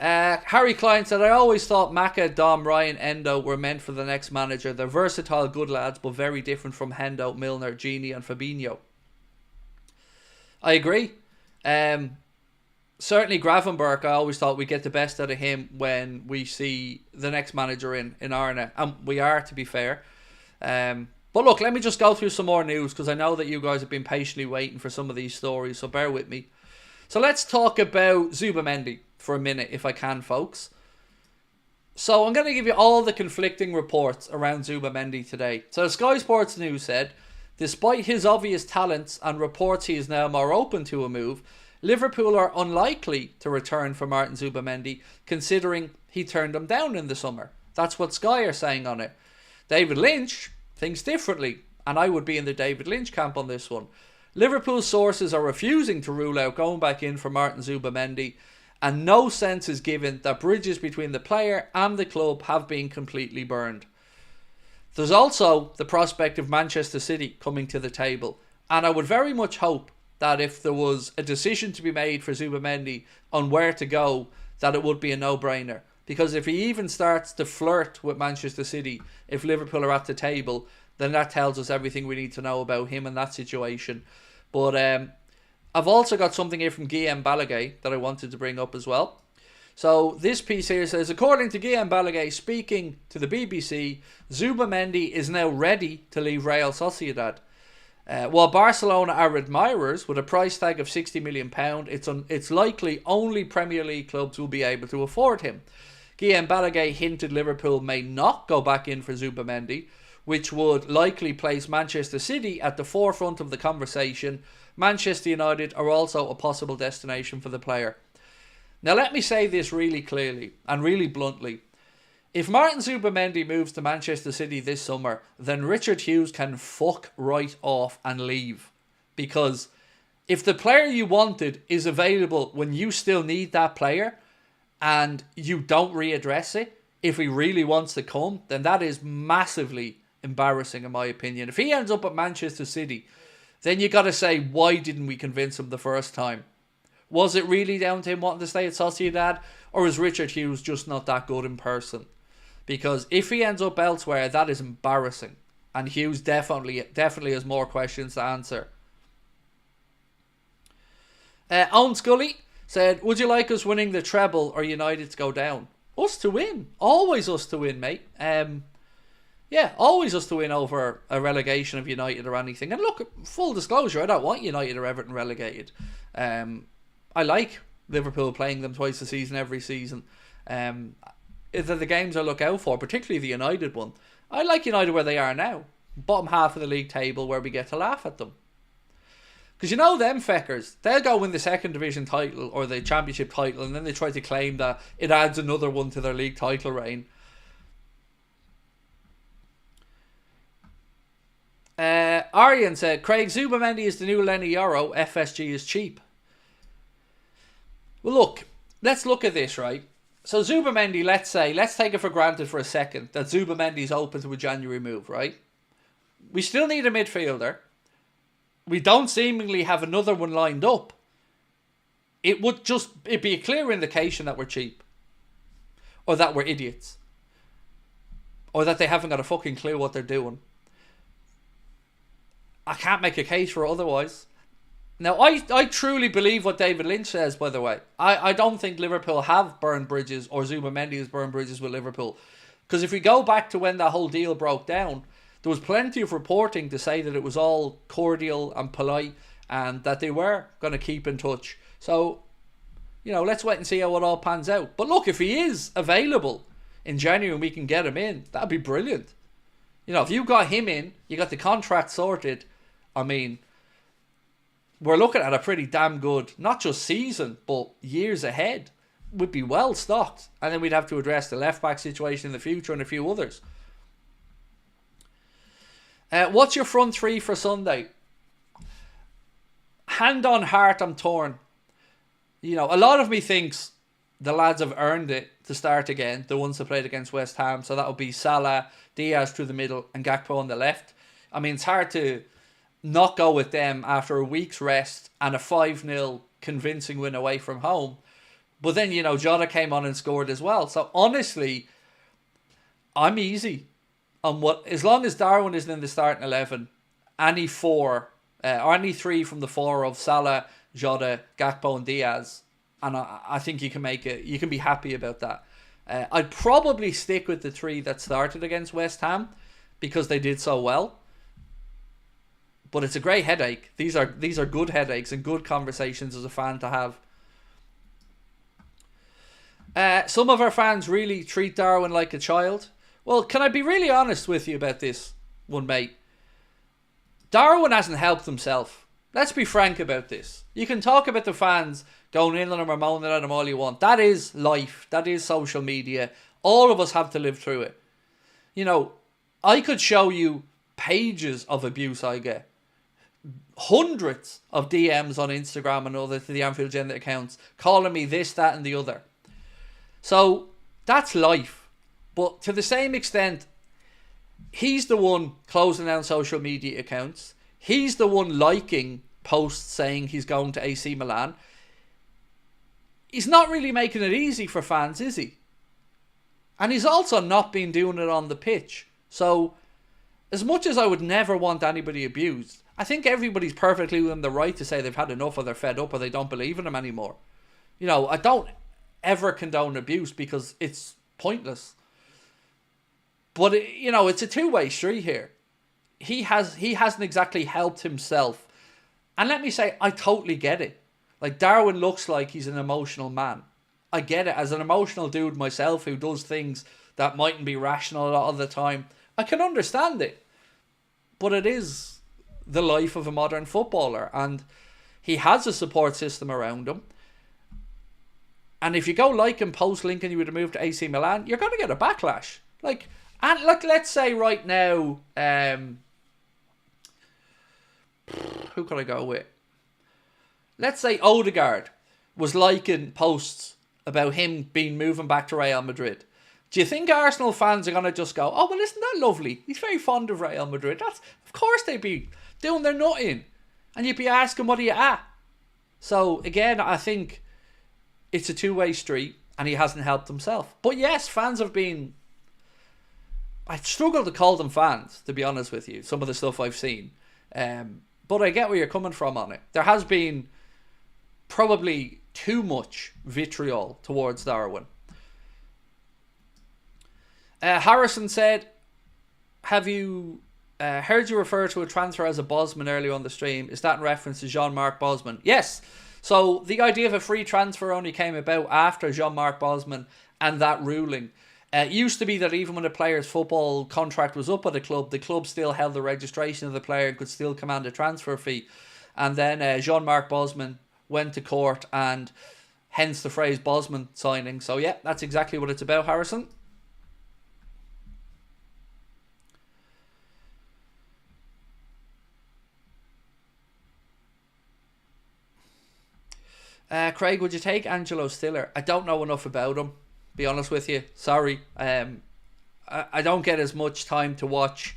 Harry Klein said, I always thought Maka, Dom, Ryan, Endo were meant for the next manager. They're versatile, good lads, but very different from Hendo, Milner, Gini and Fabinho. I agree. Certainly Gravenberch, I always thought we'd get the best out of him when we see the next manager in Arna. And we are, to be fair. But look, let me just go through some more news, because I know that you guys have been patiently waiting for some of these stories, so bear with me. So let's talk about ZUBIMENDI for a minute, if I can, folks. So I'm going to give you all the conflicting reports around ZUBIMENDI today. So Sky Sports News said, despite his obvious talents and reports he is now more open to a move, Liverpool are unlikely to return for Martin ZUBIMENDI, considering he turned them down in the summer. That's what Sky are saying on it. David Lynch thinks differently, and I would be in the David Lynch camp on this one. Liverpool sources are refusing to rule out going back in for Martin ZUBIMENDI, and no sense is given that bridges between the player and the club have been completely burned. There's also the prospect of Manchester City coming to the table, and I would very much hope that if there was a decision to be made for ZUBIMENDI on where to go, that it would be a no-brainer. Because if he even starts to flirt with Manchester City, if Liverpool are at the table, then that tells us everything we need to know about him in that situation. But I've also got something here from Guillaume Balaguer that I wanted to bring up as well. So this piece here says, according to Guillaume Balaguer speaking to the BBC, ZUBIMENDI is now ready to leave Real Sociedad. While Barcelona are admirers, with a price tag of £60 million, it's likely only Premier League clubs will be able to afford him. Guillaume Balaguer hinted Liverpool may not go back in for ZUBIMENDI, which would likely place Manchester City at the forefront of the conversation. Manchester United are also a possible destination for the player. Now let me say this really clearly and really bluntly. If Martin ZUBIMENDI moves to Manchester City this summer, then Richard Hughes can fuck right off and leave. Because if the player you wanted is available when you still need that player and you don't readdress it, if he really wants to come, then that is massively embarrassing in my opinion. If he ends up at Manchester City, then you got to say, why didn't we convince him the first time? Was it really down to him wanting to stay at Sociedad, or is Richard Hughes just not that good in person? Because if he ends up elsewhere, that is embarrassing. And Hughes definitely has more questions to answer. Owen Scully said, would you like us winning the treble or United to go down? Us to win. Always us to win, mate. Yeah, always us to win over a relegation of United or anything. And look, full disclosure, I don't want United or Everton relegated. I like Liverpool playing them twice a season, every season. They're the games I look out for, particularly the United one. I like United where they are now. Bottom half of the league table where we get to laugh at them. Because you know them feckers, they'll go win the second division title or the championship title, and then they try to claim that it adds another one to their league title reign. Aryan said, Craig, ZUBIMENDI is the new Lenny Yoro. FSG is cheap. Well, look, let's look at this, right? So ZUBIMENDI, let's take it for granted for a second that ZUBIMENDI is open to a January move, right? We still need a midfielder. We don't seemingly have another one lined up. It'd be a clear indication that we're cheap. Or that we're idiots. Or that they haven't got a fucking clue what they're doing. I can't make a case for otherwise. Now, I truly believe what David Lynch says, by the way. I don't think Liverpool have burned bridges, or ZUBIMENDI has burned bridges with Liverpool. Because if we go back to when that whole deal broke down, there was plenty of reporting to say that it was all cordial and polite and that they were going to keep in touch. So, let's wait and see how it all pans out. But look, if he is available in January and we can get him in, that'd be brilliant. If you got him in, you got the contract sorted, I mean, we're looking at a pretty damn good, not just season, but years ahead. Would be well stocked. And then we'd have to address the left back situation in the future and a few others. What's your front three for Sunday? Hand on heart, I'm torn. A lot of me thinks the lads have earned it to start again, the ones that played against West Ham. So that would be Salah, Diaz through the middle, and Gakpo on the left. I mean, it's hard to not go with them after a week's rest and a 5-0 convincing win away from home. But then, Jota came on and scored as well. So honestly, I'm easy on what, as long as Darwin isn't in the starting 11, any four, or any three from the four of Salah, Jota, Gakpo and Diaz, and I think you can make it, you can be happy about that. I'd probably stick with the three that started against West Ham because they did so well. But it's a great headache. These are good headaches and good conversations as a fan to have. Some of our fans really treat Darwin like a child. Well, can I be really honest with you about this one, mate? Darwin hasn't helped himself. Let's be frank about this. You can talk about the fans going in on him or moaning at him all you want. That is life. That is social media. All of us have to live through it. I could show you pages of abuse I get. Hundreds of DMs on Instagram and other to the Anfield Agenda accounts calling me this, that and the other. So that's life. But to the same extent, he's the one closing down social media accounts. He's the one liking posts saying he's going to AC Milan. He's not really making it easy for fans, is he? And he's also not been doing it on the pitch. So as much as I would never want anybody abused, I think everybody's perfectly within the right to say they've had enough or they're fed up or they don't believe in him anymore. I don't ever condone abuse because it's pointless. But, it's a two-way street here. He hasn't exactly helped himself. And let me say, I totally get it. Like, Darwin looks like he's an emotional man. I get it. As an emotional dude myself who does things that mightn't be rational a lot of the time, I can understand it. But it is the life of a modern footballer. And he has a support system around him. And if you go like and post linking you with a move to AC Milan, you're going to get a backlash. And let's say right now, who could I go with? Let's say Odegaard was liking posts about him moving back to Real Madrid. Do you think Arsenal fans are going to just go, oh, well, isn't that lovely? He's very fond of Real Madrid. Of course they'd be doing their nutting. And you'd be asking, what are you at? So, again, I think it's a two-way street and he hasn't helped himself. But yes, fans have been... I struggle to call them fans, to be honest with you, some of the stuff I've seen. But I get where you're coming from on it. There has been probably too much vitriol towards Darwin. Harrison said, have you heard you refer to a transfer as a Bosman earlier on the stream? Is that in reference to Jean-Marc Bosman? Yes. So the idea of a free transfer only came about after Jean-Marc Bosman and that ruling. It used to be that even when a player's football contract was up at the club still held the registration of the player and could still command a transfer fee. And then Jean-Marc Bosman went to court and hence the phrase Bosman signing. So yeah, that's exactly what it's about, Harrison. Craig, would you take Angelo Stiller? I don't know enough about him, be honest with you. Sorry. I don't get as much time to watch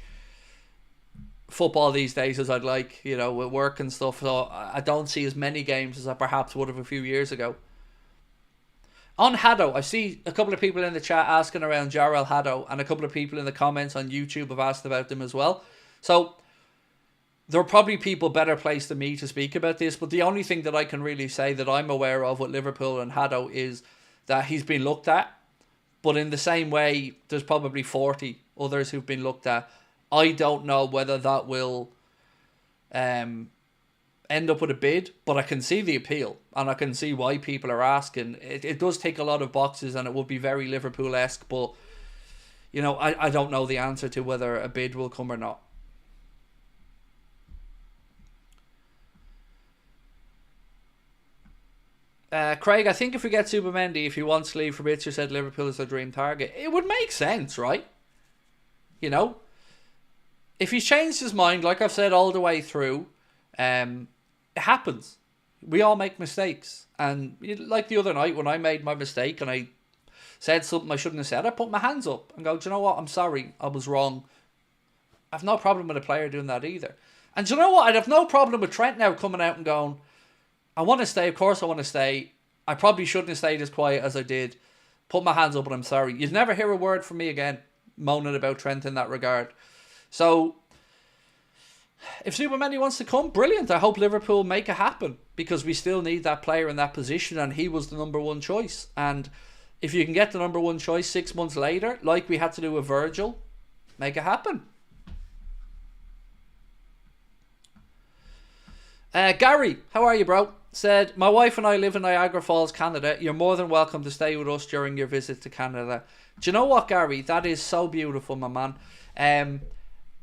football these days as I'd like, with work and stuff. So I don't see as many games as I perhaps would have a few years ago. On Haddo, I see a couple of people in the chat asking around Jarrell Haddo, and a couple of people in the comments on YouTube have asked about them as well. So there are probably people better placed than me to speak about this, but the only thing that I can really say that I'm aware of with Liverpool and Haddo is that he's been looked at. But in the same way, there's probably 40 others who've been looked at. I don't know whether that will end up with a bid, but I can see the appeal and I can see why people are asking. It does tick a lot of boxes and it would be very Liverpool-esque, but you know, I don't know the answer to whether a bid will come or not. Craig, I think if we get Zubimendi, if he wants to leave, Fabrizio said Liverpool is their dream target. It would make sense, right? You know, if he's changed his mind, like I've said all the way through, it happens. We all make mistakes. And like the other night when I made my mistake and I said something I shouldn't have said, I put my hands up and go, do you know what? I'm sorry. I was wrong. I've no problem with a player doing that either. And do you know what? I'd have no problem with Trent now coming out and going, I want to stay. Of course I want to stay. I probably shouldn't have stayed as quiet as I did. Put my hands up and I'm sorry. You'd never hear a word from me again moaning about Trent in that regard. So, if Zubimendi wants to come, brilliant. I hope Liverpool make it happen because we still need that player in that position and he was the number one choice. And if you can get the number one choice 6 months later, like we had to do with Virgil, make it happen. Gary, how are you, bro? Said, my wife and I live in Niagara Falls, Canada. You're more than welcome to stay with us during your visit to Canada. Do you know what, Gary? That is so beautiful, my man.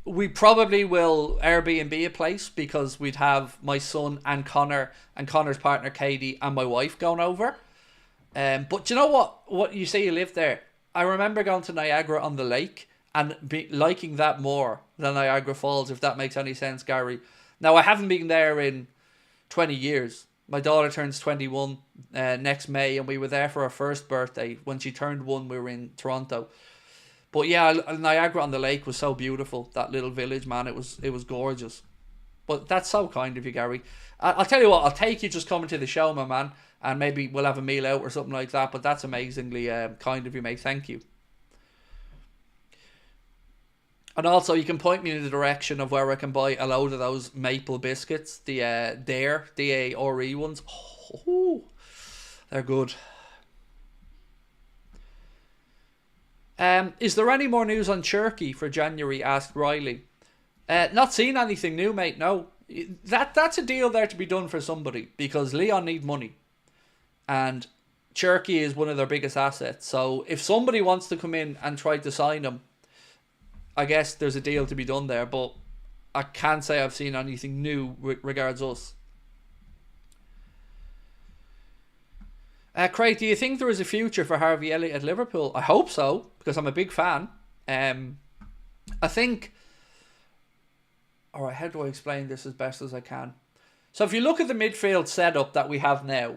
We probably will Airbnb a place because we'd have my son and Connor and Connor's partner Katie and my wife going over. But do you know what? What you say you live there? I remember going to Niagara on the lake and liking that more than Niagara Falls, if that makes any sense, Gary. Now, I haven't been there in 20 years. My daughter turns 21 next May, and we were there for her first birthday. When she turned 1, we were in Toronto. But yeah, Niagara on the Lake was so beautiful. That little village, man, it was gorgeous. But that's so kind of you, Gary. I'll tell you what, I'll take you just coming to the show, my man, and maybe we'll have a meal out or something like that. But that's amazingly kind of you, mate. Thank you. And also, you can point me in the direction of where I can buy a load of those maple biscuits. The Dare, D-A-R-E ones. Oh, they're good. Is there any more news on Cherky for January? Asked Riley. Not seen anything new, mate, no. That's a deal there to be done for somebody. Because Leon need money. And Cherky is one of their biggest assets. So, if somebody wants to come in and try to sign him, I guess there's a deal to be done there, but I can't say I've seen anything new regards us. Craig, do you think there is a future for Harvey Elliott at Liverpool? I hope so, because I'm a big fan. I think... Alright, how do I explain this as best as I can? So if you look at the midfield setup that we have now,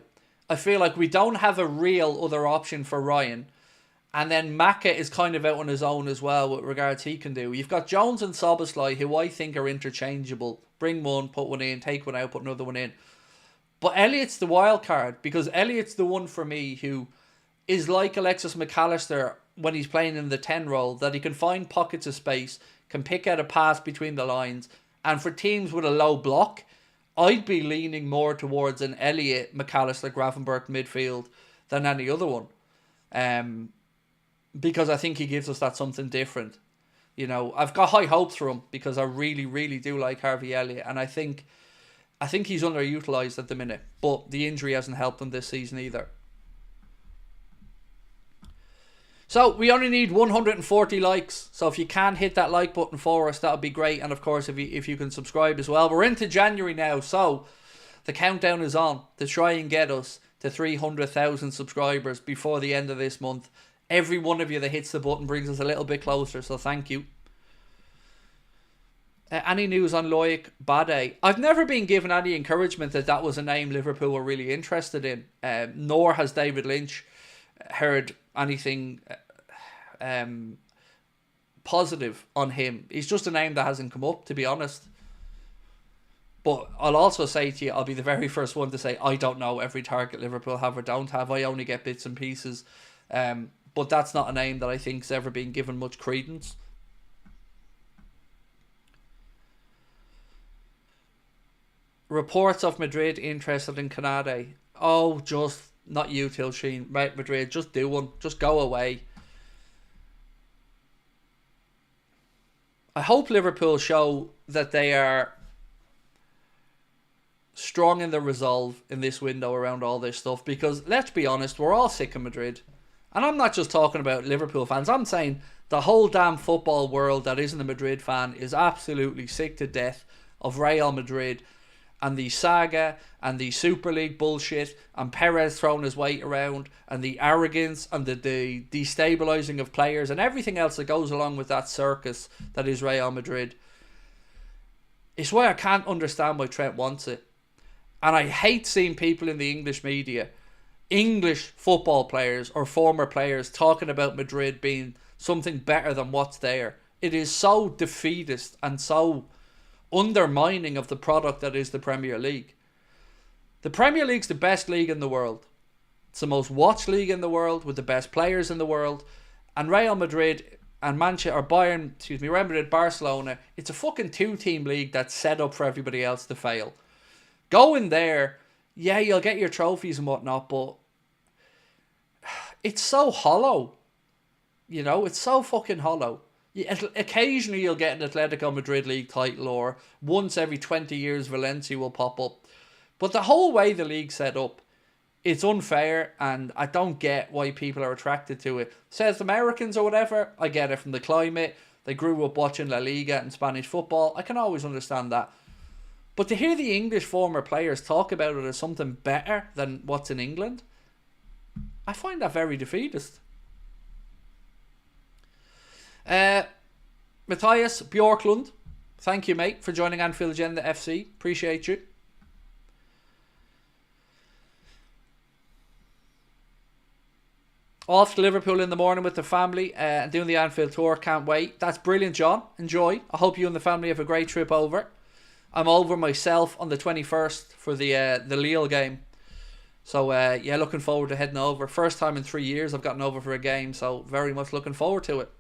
I feel like we don't have a real other option for Ryan. And then Maka is kind of out on his own as well with regards he can do. You've got Jones and Szoboszlai, who I think are interchangeable. Bring one, put one in, take one out, put another one in. But Elliott's the wild card because Elliott's the one for me who is like Alexis McAllister when he's playing in the 10 role, that he can find pockets of space, can pick out a pass between the lines. And for teams with a low block, I'd be leaning more towards an Elliott, McAllister, Gravenberch midfield than any other one. Because I think he gives us that something different. You know, I've got high hopes for him because I really, really do like Harvey Elliott. And I think he's underutilised at the minute. But the injury hasn't helped him this season either. So, we only need 140 likes. So, if you can hit that like button for us, that would be great. And, of course, if you can subscribe as well. We're into January now. So, the countdown is on to try and get us to 300,000 subscribers before the end of this month. Every one of you that hits the button brings us a little bit closer, so thank you. Any news on Loic Bade? I've never been given any encouragement that was a name Liverpool were really interested in, nor has David Lynch heard anything positive on him. He's just a name that hasn't come up, to be honest. But I'll also say to you, I'll be the very first one to say, I don't know every target Liverpool have or don't have. I only get bits and pieces. But that's not a name that I think's ever been given much credence. Reports of Madrid interested in Canade. Oh, just not you, Tilsheen. Right, Madrid, just do one. Just go away. I hope Liverpool show that they are strong in their resolve in this window around all this stuff, because let's be honest, we're all sick of Madrid. And I'm not just talking about Liverpool fans. I'm saying the whole damn football world that isn't a Madrid fan is absolutely sick to death of Real Madrid and the saga and the Super League bullshit and Perez throwing his weight around and the arrogance and the destabilising of players and everything else that goes along with that circus that is Real Madrid. It's why I can't understand why Trent wants it. And I hate seeing people in the English media, English football players or former players, talking about Madrid being something better than what's there. It is so defeatist and so undermining of the product that is the Premier League. The Premier League's the best league in the world. It's the most watched league in the world with the best players in the world. And Real Madrid and Real Madrid, Barcelona, it's a fucking two-team league that's set up for everybody else to fail. Go in there, yeah, you'll get your trophies and whatnot, but it's so hollow. You know, it's so fucking hollow. Occasionally you'll get an Atletico Madrid league title, or once every 20 years Valencia will pop up. But the whole way the league's set up, it's unfair, and I don't get why people are attracted to it. Says Americans or whatever, I get it from the climate. They grew up watching La Liga and Spanish football. I can always understand that. But to hear the English former players talk about it as something better than what's in England, I find that very defeatist. Matthias Bjorklund, thank you, mate, for joining Anfield Agenda FC. Appreciate you. Off to Liverpool in the morning with the family and doing the Anfield tour. Can't wait. That's brilliant, John. Enjoy. I hope you and the family have a great trip over. I'm over myself on the 21st for the Lille game. So, yeah, looking forward to heading over. First time in 3 years I've gotten over for a game, so very much looking forward to it.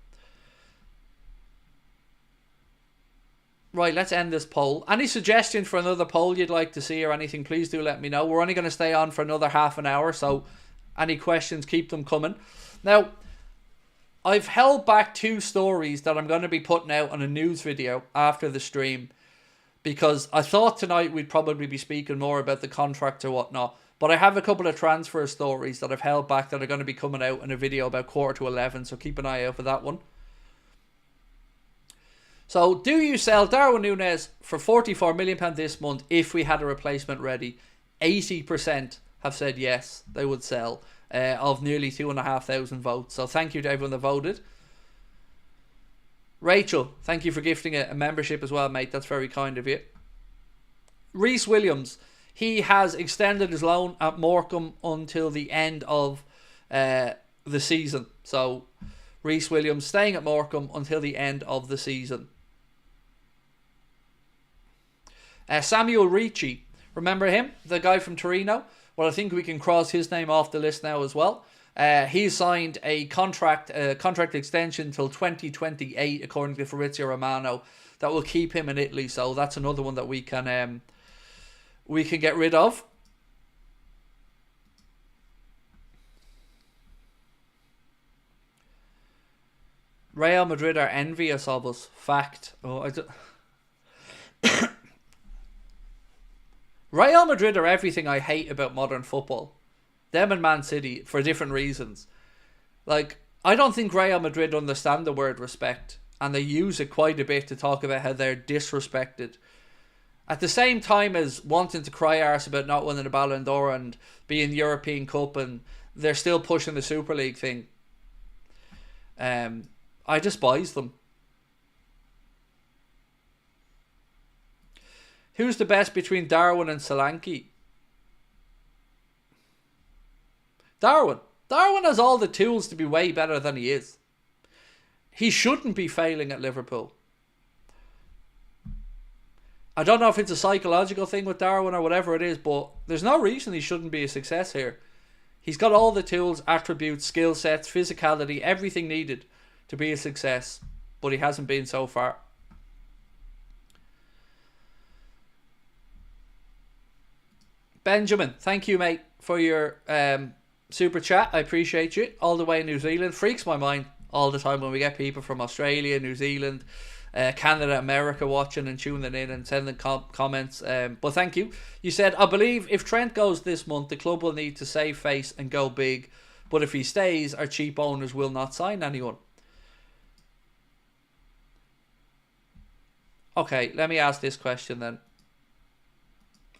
Right, let's end this poll. Any suggestions for another poll you'd like to see or anything, please do let me know. We're only going to stay on for another half an hour, so any questions, keep them coming. Now, I've held back 2 stories that I'm going to be putting out on a news video after the stream, because I thought tonight we'd probably be speaking more about the contract or whatnot. But I have a couple of transfer stories that I've held back that are going to be coming out in a video about 11:15, so keep an eye out for that one. So, do you sell Darwin Nunez for £44 million this month if we had a replacement ready? 80% have said yes, they would sell, of nearly 2,500 votes. So, thank you to everyone that voted. Rachel, thank you for gifting a membership as well, mate. That's very kind of you. Reece Williams, he has extended his loan at Morecambe until the end of the season. So, Reece Williams staying at Morecambe until the end of the season. Samuel Ricci, remember him? The guy from Torino? Well, I think we can cross his name off the list now as well. He signed a contract extension till 2028, according to Fabrizio Romano, that will keep him in Italy. So that's another one that we can get rid of. Real Madrid are envious of us. Fact. Real Madrid are everything I hate about modern football. Them and Man City, for different reasons. Like, I don't think Real Madrid understand the word respect, and they use it quite a bit to talk about how they're disrespected. At the same time as wanting to cry arse about not winning the Ballon d'Or and being European Cup, and they're still pushing the Super League thing. I despise them. Who's the best between Darwin and Solanke? Darwin. Darwin has all the tools to be way better than he is. He shouldn't be failing at Liverpool. I don't know if it's a psychological thing with Darwin or whatever it is, but there's no reason he shouldn't be a success here. He's got all the tools, attributes, skill sets, physicality, everything needed to be a success, but he hasn't been so far. Benjamin, thank you, mate, for your super chat. I appreciate you. All the way in New Zealand. Freaks my mind all the time when we get people from Australia, New Zealand, Canada, America watching and tuning in and sending comments. But thank you. You said, I believe if Trent goes this month, the club will need to save face and go big. But if he stays, our cheap owners will not sign anyone. Okay, let me ask this question then.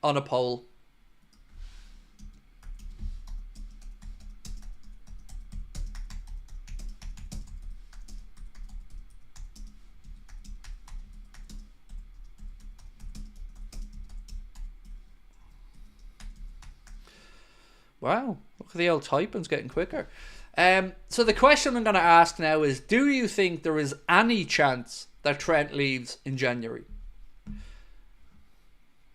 On a poll. Wow, look at the old typing's getting quicker. So the question I'm going to ask now is, do you think there is any chance that Trent leaves in January?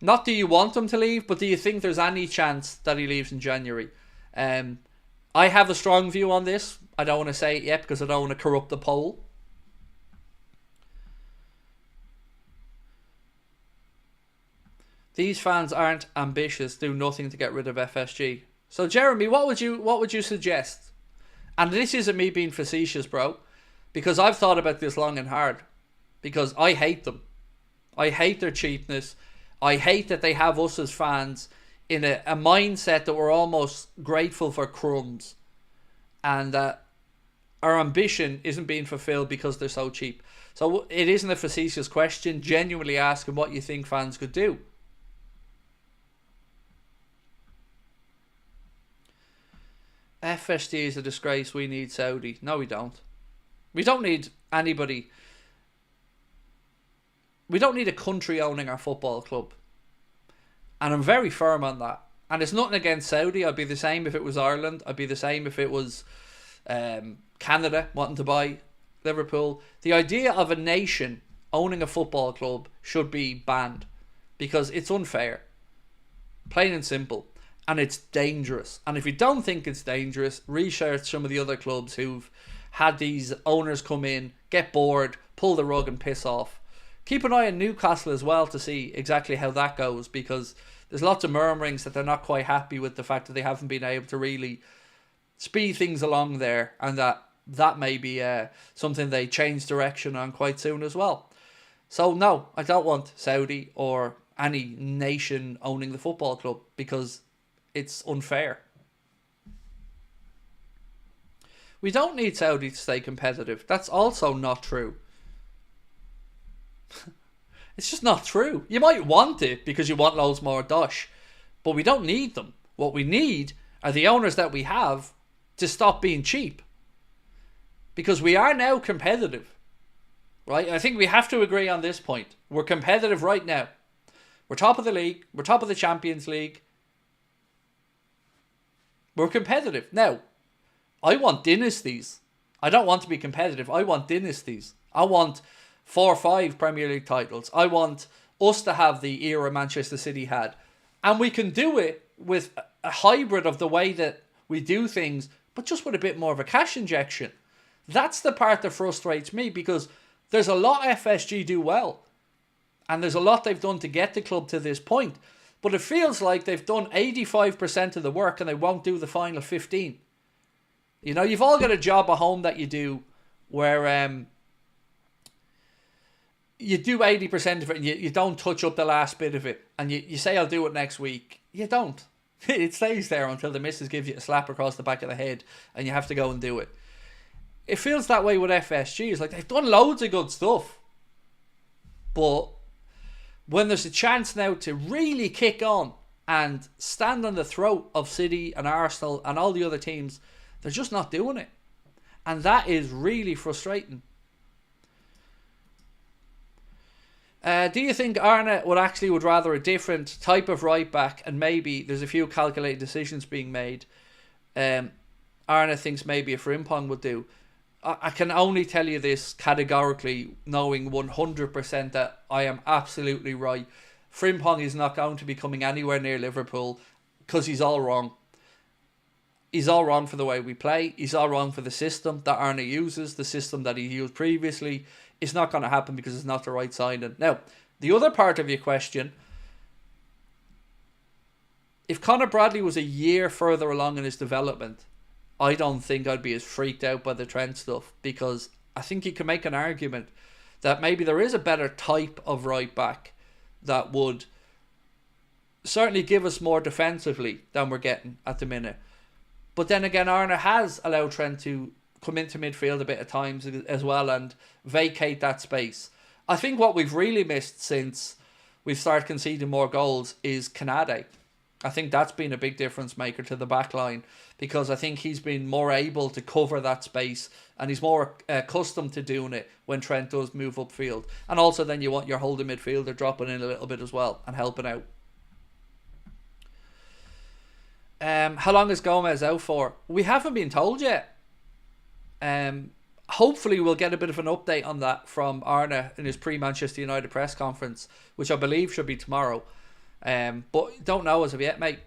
Not do you want him to leave, but do you think there's any chance that he leaves in January? I have a strong view on this. I don't want to say it yet because I don't want to corrupt the poll. These fans aren't ambitious, do nothing to get rid of FSG. So Jeremy, what would you suggest? And this isn't me being facetious, bro, because I've thought about this long and hard. Because I hate them. I hate their cheapness. I hate that they have us as fans in a mindset that we're almost grateful for crumbs. And that our ambition isn't being fulfilled because they're so cheap. So it isn't a facetious question. Genuinely asking what you think fans could do. FSD is a disgrace. We need Saudi. No, we don't. We don't need anybody. We don't need a country owning our football club. And I'm very firm on that. And it's nothing against Saudi. I'd be the same if it was Ireland. I'd be the same if it was Canada wanting to buy Liverpool. The idea of a nation owning a football club should be banned. Because it's unfair. Plain and simple. And it's dangerous. And if you don't think it's dangerous, research some of the other clubs who've had these owners come in, get bored, pull the rug and piss off. Keep an eye on Newcastle as well to see exactly how that goes, because there's lots of murmurings that they're not quite happy with the fact that they haven't been able to really speed things along there, and that may be something they change direction on quite soon as well. So no, I don't want Saudi or any nation owning the football club because it's unfair. We don't need Saudi to stay competitive. That's also not true. It's just not true. You might want it because you want loads more dosh, but we don't need them. What we need are the owners that we have to stop being cheap, because we are now competitive, right? I think we have to agree on this point. We're competitive right now. We're top of the league. We're top of the Champions League. We're competitive. Now, I want dynasties. I don't want to be competitive. I want dynasties. I want 4 or 5 Premier League titles. I want us to have the era Manchester City had. And we can do it with a hybrid of the way that we do things, but just with a bit more of a cash injection. That's the part that frustrates me, because there's a lot FSG do well. And there's a lot they've done to get the club to this point. But it feels like they've done 85% of the work and they won't do the final 15. You know, you've all got a job at home that you do where you do 80% of it and you don't touch up the last bit of it. And you say, I'll do it next week. You don't. It stays there until the missus gives you a slap across the back of the head and you have to go and do it. It feels that way with FSG. It's like they've done loads of good stuff. But when there's a chance now to really kick on and stand on the throat of City and Arsenal and all the other teams, they're just not doing it. And that is really frustrating. Do you think Arne would rather a different type of right back, and maybe there's a few calculated decisions being made? Arne thinks maybe a Frimpong would do. I can only tell you this categorically, knowing 100% that I am absolutely right. Frimpong is not going to be coming anywhere near Liverpool because he's all wrong. He's all wrong for the way we play. He's all wrong for the system that Arne uses, the system that he used previously. It's not going to happen because it's not the right signing. Now, the other part of your question, if Conor Bradley was a year further along in his development, I don't think I'd be as freaked out by the Trent stuff, because I think you can make an argument that maybe there is a better type of right back that would certainly give us more defensively than we're getting at the minute. But then again, Arne has allowed Trent to come into midfield a bit at times as well and vacate that space. I think what we've really missed since we've started conceding more goals is Canade. I think that's been a big difference maker to the back line, because I think he's been more able to cover that space and he's more accustomed to doing it when Trent does move upfield. And also then you want your holding midfielder dropping in a little bit as well and helping out. How long is Gomez out for? We haven't been told yet. Hopefully we'll get a bit of an update on that from Arne in his pre-Manchester United press conference, which I believe should be tomorrow. But don't know as of yet, mate.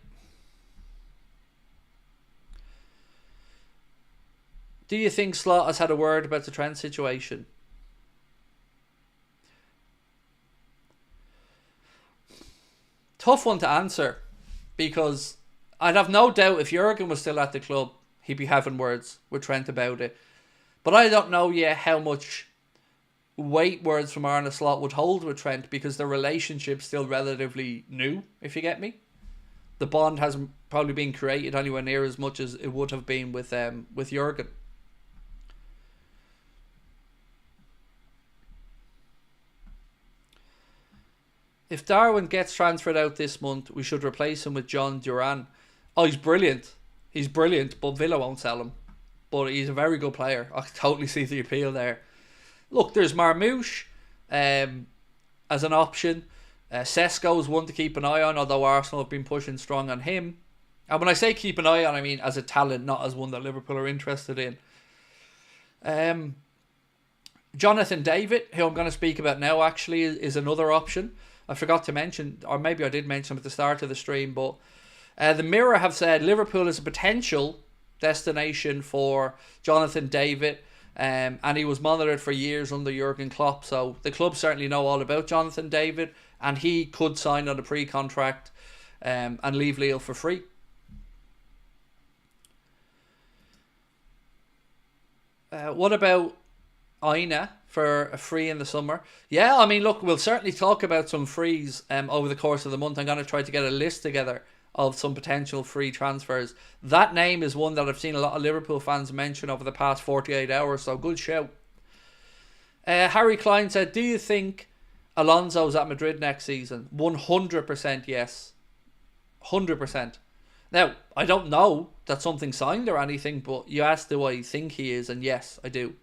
Do you think Slot has had a word about the Trent situation? Tough one to answer, because I'd have no doubt if Jurgen was still at the club, he'd be having words with Trent about it. But I don't know yet how much weight words from Arne Slot would hold with Trent, because the relationship's still relatively new, if you get me. The bond hasn't probably been created anywhere near as much as it would have been with Jurgen. If Darwin gets transferred out this month, we should replace him with John Duran. Oh, he's brilliant. He's brilliant, but Villa won't sell him. But he's a very good player. I totally see the appeal there. Look, there's Marmouche as an option. Sesko's one to keep an eye on, although Arsenal have been pushing strong on him. And when I say keep an eye on, I mean as a talent, not as one that Liverpool are interested in. Jonathan David, who I'm going to speak about now, actually is another option. I forgot to mention, or maybe I did mention him at the start of the stream, but the Mirror have said Liverpool is a potential destination for Jonathan David, and he was monitored for years under Jurgen Klopp, so the club certainly know all about Jonathan David, and he could sign on a pre-contract and leave Lille for free. What about Aina for a free in the summer? Yeah, I mean, look, we'll certainly talk about some frees over the course of the month. I'm going to try to get a list together of some potential free transfers. That name is one that I've seen a lot of Liverpool fans mention over the past 48 hours, so good shout. Harry Klein said, do you think Alonso's at Madrid next season? 100% yes. 100%. Now, I don't know that something's signed or anything, but you asked do I think he is, and yes, I do.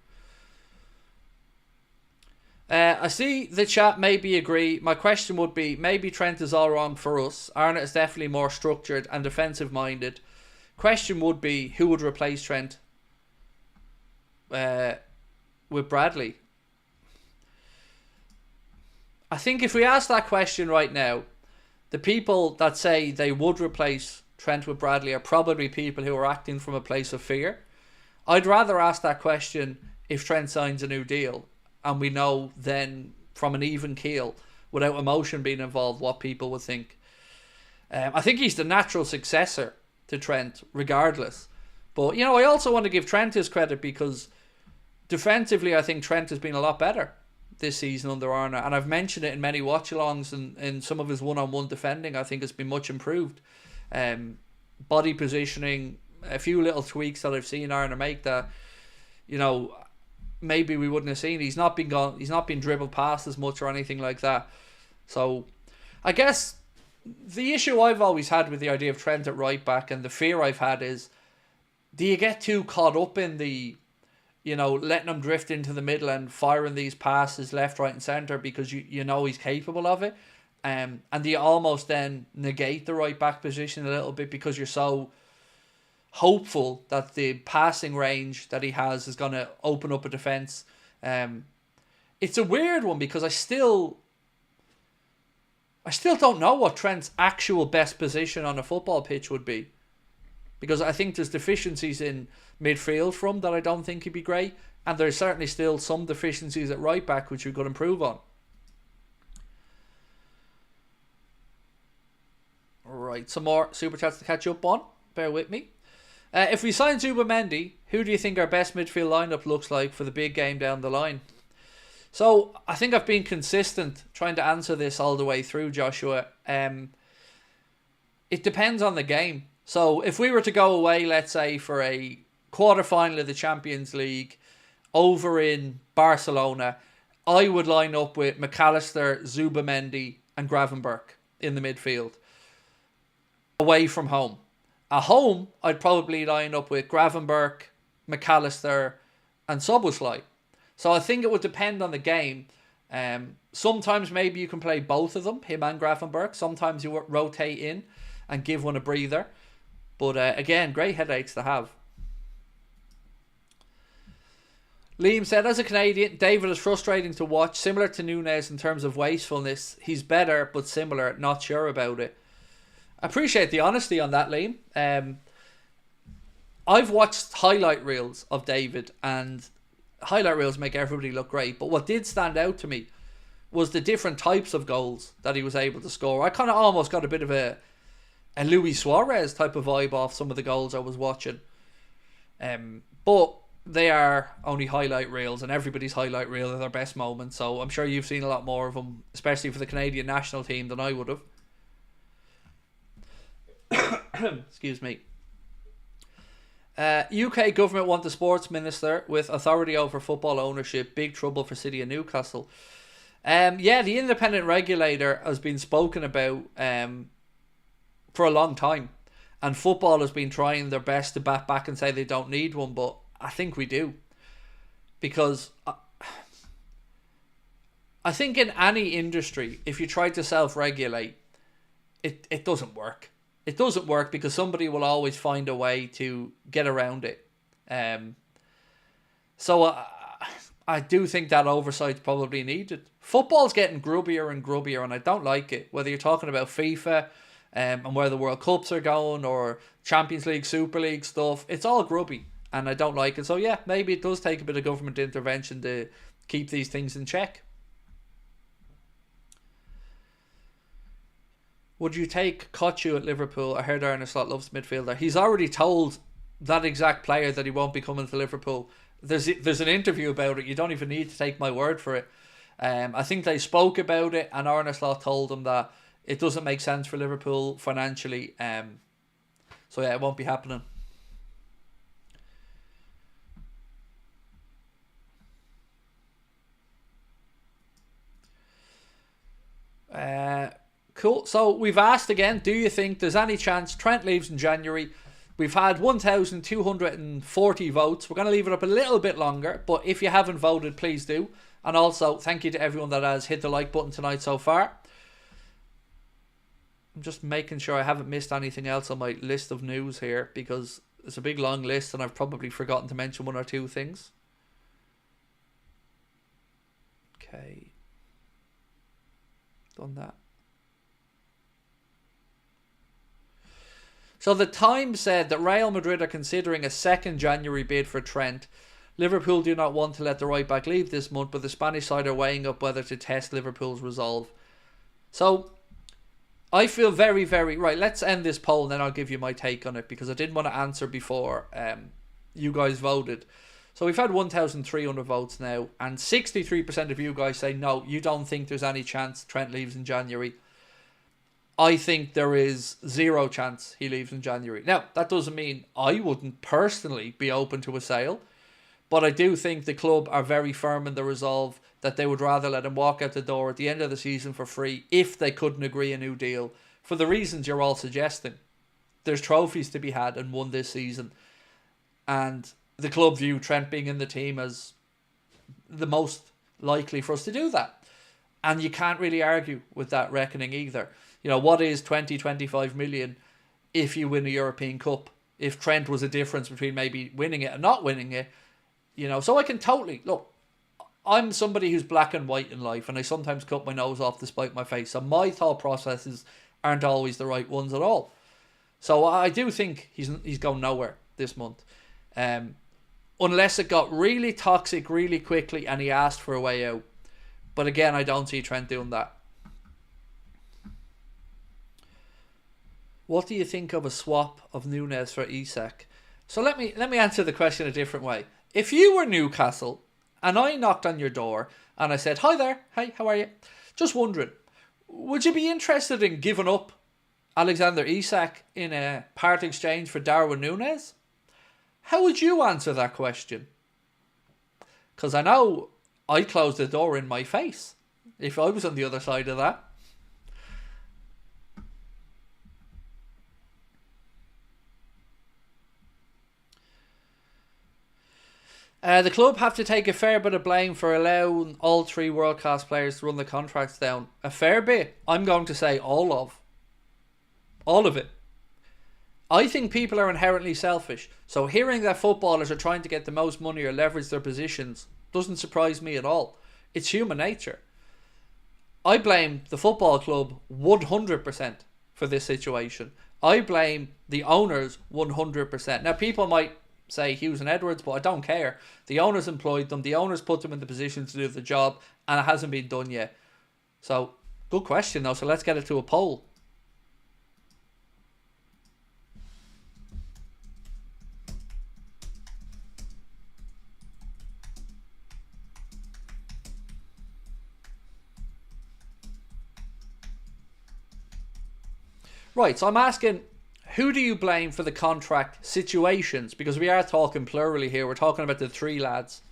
I see the chat maybe agree. My question would be, maybe Trent is all wrong for us. Arne is definitely more structured and defensive minded. Question would be, who would replace Trent with Bradley? I think if we ask that question right now, the people that say they would replace Trent with Bradley are probably people who are acting from a place of fear. I'd rather ask that question if Trent signs a new deal, and we know then from an even keel, without emotion being involved, what people would think. I think he's the natural successor to Trent, regardless. But, you know, I also want to give Trent his credit, because defensively I think Trent has been a lot better this season under Arne. And I've mentioned it in many watch-alongs, and in some of his one-on-one defending, I think has been much improved. Body positioning, a few little tweaks that I've seen Arne make that, you know, maybe we wouldn't have seen. He's not been dribbled past as much or anything like that. So I guess the issue I've always had with the idea of Trent at right back, and the fear I've had, is, do you get too caught up in the, you know, letting him drift into the middle and firing these passes left, right and centre because you know he's capable of it, and do you almost then negate the right back position a little bit because you're so hopeful that the passing range that he has is going to open up a defence? It's a weird one, because I still don't know what Trent's actual best position on a football pitch would be, because I think there's deficiencies in midfield from that I don't think he'd be great, and there's certainly still some deficiencies at right back which we could improve on. Right, some more super chats to catch up on. Bear with me. If we sign ZUBIMENDI, who do you think our best midfield lineup looks like for the big game down the line? So, I think I've been consistent trying to answer this all the way through, Joshua. It depends on the game. So, if we were to go away, let's say, for a quarter-final of the Champions League over in Barcelona, I would line up with McAllister, ZUBIMENDI and Gravenberch in the midfield. Away from home. At home, I'd probably line up with Gravenberch, McAllister and Szoboszlai. So I think it would depend on the game. Sometimes maybe you can play both of them, him and Gravenberch. Sometimes you rotate in and give one a breather. But again, great headaches to have. Liam said, as a Canadian, David is frustrating to watch. Similar to Nunez in terms of wastefulness. He's better, but similar. Not sure about it. I appreciate the honesty on that, Liam. I've watched highlight reels of David, and highlight reels make everybody look great. But what did stand out to me was the different types of goals that he was able to score. I kind of almost got a bit of a Luis Suarez type of vibe off some of the goals I was watching. But they are only highlight reels, and everybody's highlight reel are their best moments. So I'm sure you've seen a lot more of them, especially for the Canadian national team, than I would have. Excuse me. UK government want the sports minister with authority over football ownership. Big trouble for City of Newcastle. Yeah, the independent regulator has been spoken about for a long time, and football has been trying their best to bat back and say they don't need one, but I think we do, because I think in any industry, if you try to self-regulate, it doesn't work. It doesn't work because somebody will always find a way to get around it. So I do think that oversight's probably needed. Football's getting grubbier and grubbier, and I don't like it. Whether you're talking about FIFA and where the World Cups are going, or Champions League, Super League stuff, it's all grubby, and I don't like it. So yeah, maybe it does take a bit of government intervention to keep these things in check. Would you take Kochu at Liverpool? I heard Arne Slot loves midfielder. He's already told that exact player that he won't be coming to Liverpool. There's an interview about it. You don't even need to take my word for it. I think they spoke about it, and Arne Slot told him that it doesn't make sense for Liverpool financially. So yeah, it won't be happening. Cool. So we've asked again, do you think there's any chance Trent leaves in January? We've had 1,240 votes. We're going to leave it up a little bit longer, but if you haven't voted, please do. And also, thank you to everyone that has hit the like button tonight so far. I'm just making sure I haven't missed anything else on my list of news here, because it's a big long list and I've probably forgotten to mention one or two things. Okay. Done that. So the Times said that Real Madrid are considering a second January bid for Trent. Liverpool do not want to let the right back leave this month, but the Spanish side are weighing up whether to test Liverpool's resolve. So I feel very, very... Right, let's end this poll and then I'll give you my take on it, because I didn't want to answer before you guys voted. So we've had 1,300 votes now, and 63% of you guys say no, you don't think there's any chance Trent leaves in January. I think there is zero chance he leaves in January. Now, that doesn't mean I wouldn't personally be open to a sale, but I do think the club are very firm in the resolve that they would rather let him walk out the door at the end of the season for free if they couldn't agree a new deal, for the reasons you're all suggesting. There's trophies to be had and won this season, and the club view Trent being in the team as the most likely for us to do that. And you can't really argue with that reckoning either. You know, what is 20-25 million if you win a European Cup? If Trent was a difference between maybe winning it and not winning it, you know. So I can totally... Look, I'm somebody who's black and white in life, and I sometimes cut my nose off to spite my face. So my thought processes aren't always the right ones at all. So I do think he's going nowhere this month. Unless it got really toxic really quickly and he asked for a way out. But again, I don't see Trent doing that. What do you think of a swap of Nunez for Isak? So let me answer the question a different way. If you were Newcastle and I knocked on your door and I said, "Hi there, hey, how are you? Just wondering, would you be interested in giving up Alexander Isak in a part exchange for Darwin Nunez?" How would you answer that question? Because I know I'd close the door in my face if I was on the other side of that. The club have to take a fair bit of blame for allowing all three world-class players to run the contracts down. A fair bit? I'm going to say all of. All of it. I think people are inherently selfish, so hearing that footballers are trying to get the most money or leverage their positions doesn't surprise me at all. It's human nature. I blame the football club 100% for this situation. I blame the owners 100%. Now, people might say Hughes and Edwards, but I don't care. The owners employed them. The owners put them in the position to do the job, and it hasn't been done yet. So, good question though. So let's get it to a poll. Right, so I'm asking, who do you blame for the contract situations? Because we are talking plurally here. We're talking about the three lads.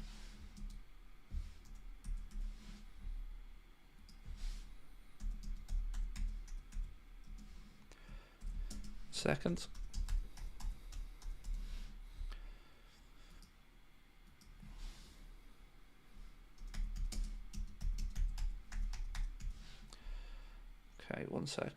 Second. Okay, 1 sec.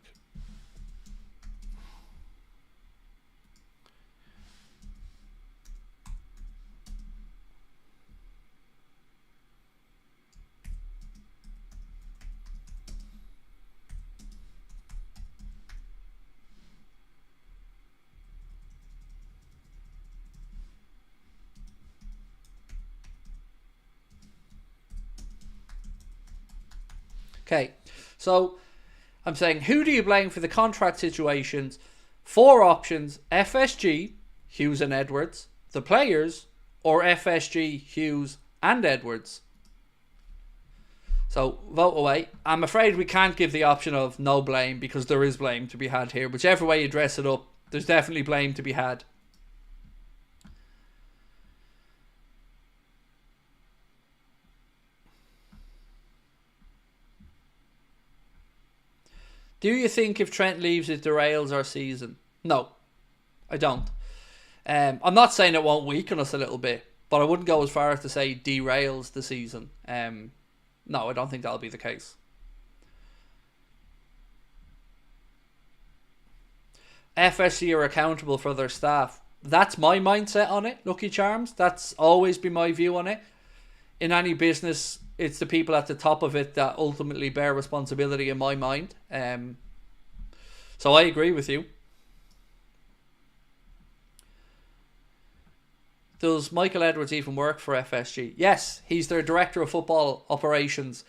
Okay, so I'm saying, who do you blame for the contract situations? 4 options: FSG, Hughes and Edwards, the players, or FSG, Hughes and Edwards. So vote away. I'm afraid we can't give the option of no blame because there is blame to be had here. Whichever way you dress it up, there's definitely blame to be had. Do you think if Trent leaves it derails our season? No, I don't. I'm not saying it won't weaken us a little bit, but I wouldn't go as far as to say derails the season. No, I don't think that'll be the case. FSC are accountable for their staff. That's my mindset on it, Lucky Charms. That's always been my view on it. In any business, it's the people at the top of it that ultimately bear responsibility in my mind. So I agree with you. Does Michael Edwards even work for FSG? Yes, he's their director of football operations,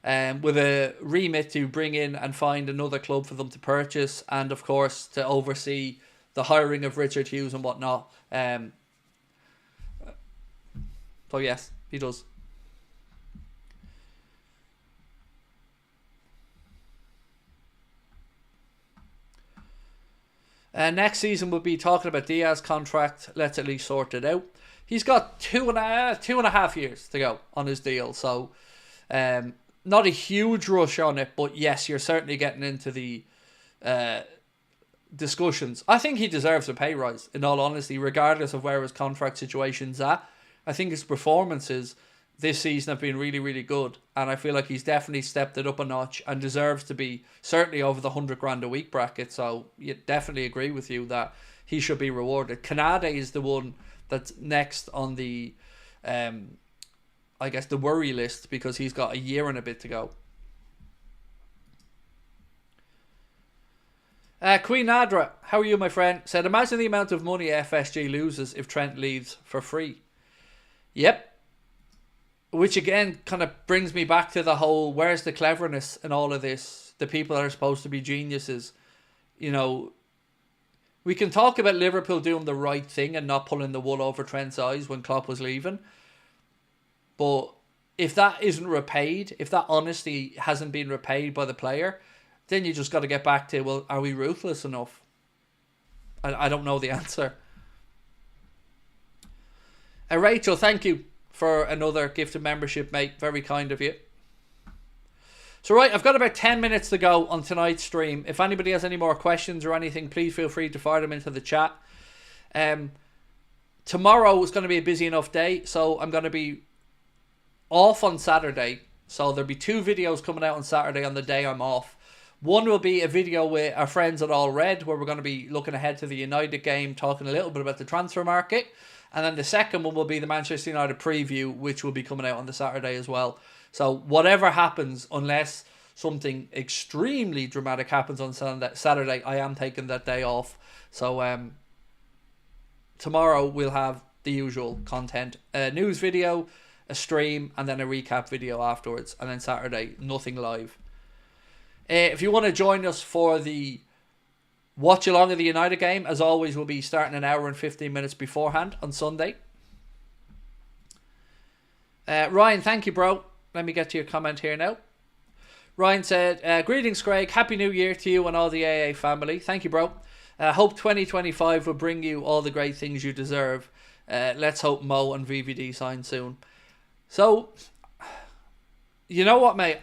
with a remit to bring in and find another club for them to purchase, and of course to oversee the hiring of Richard Hughes and whatnot. So yes, he does. Next season we'll be talking about Diaz's contract. Let's at least sort it out. He's got two and a half years to go on his deal, so not a huge rush on it, but yes, you're certainly getting into the discussions. I think he deserves a pay rise, in all honesty, regardless of where his contract situation's at. I think his performances this season have been really, really good, and I feel like he's definitely stepped it up a notch and deserves to be certainly over the 100 grand a week bracket. So you definitely agree with you that he should be rewarded. Canade is the one that's next on the I guess the worry list, because he's got a year and a bit to go. Queen Nadra, how are you, my friend? Said, imagine the amount of money FSG loses if Trent leaves for free. Yep. Which again kind of brings me back to the whole, where's the cleverness in all of this? The people that are supposed to be geniuses, you know, We can talk about Liverpool doing the right thing and not pulling the wool over Trent's eyes when Klopp was leaving. But if that isn't repaid, if that honesty hasn't been repaid by the player, then you just got to get back to, well, are we ruthless enough? I don't know the answer. Rachel, thank you for another gifted membership, mate. Very kind of you. So right, I've got about 10 minutes to go on tonight's stream. If anybody has any more questions or anything, please feel free to fire them into the chat. Tomorrow is going to be a busy enough day, so I'm going to be off on Saturday. So there'll be 2 videos coming out on Saturday on the day I'm off. One will be a video with our friends at All Red, where we're going to be looking ahead to the United game, talking a little bit about the transfer market. And then the second one will be the Manchester United preview, which will be coming out on the Saturday as well. So whatever happens, unless something extremely dramatic happens on Saturday, I am taking that day off. So tomorrow we'll have the usual content. A news video, a stream, and then a recap video afterwards. And then Saturday, nothing live. If you want to join us for the watch along of the United game, as always, we'll be starting an hour and 15 minutes beforehand on Sunday. Ryan, thank you, bro. Let me get to your comment here now. Ryan said, greetings, Craig. Happy New Year to you and all the AA family. Thank you, bro. Hope 2025 will bring you all the great things you deserve. Let's hope Mo and VVD sign soon. So, you know what, mate?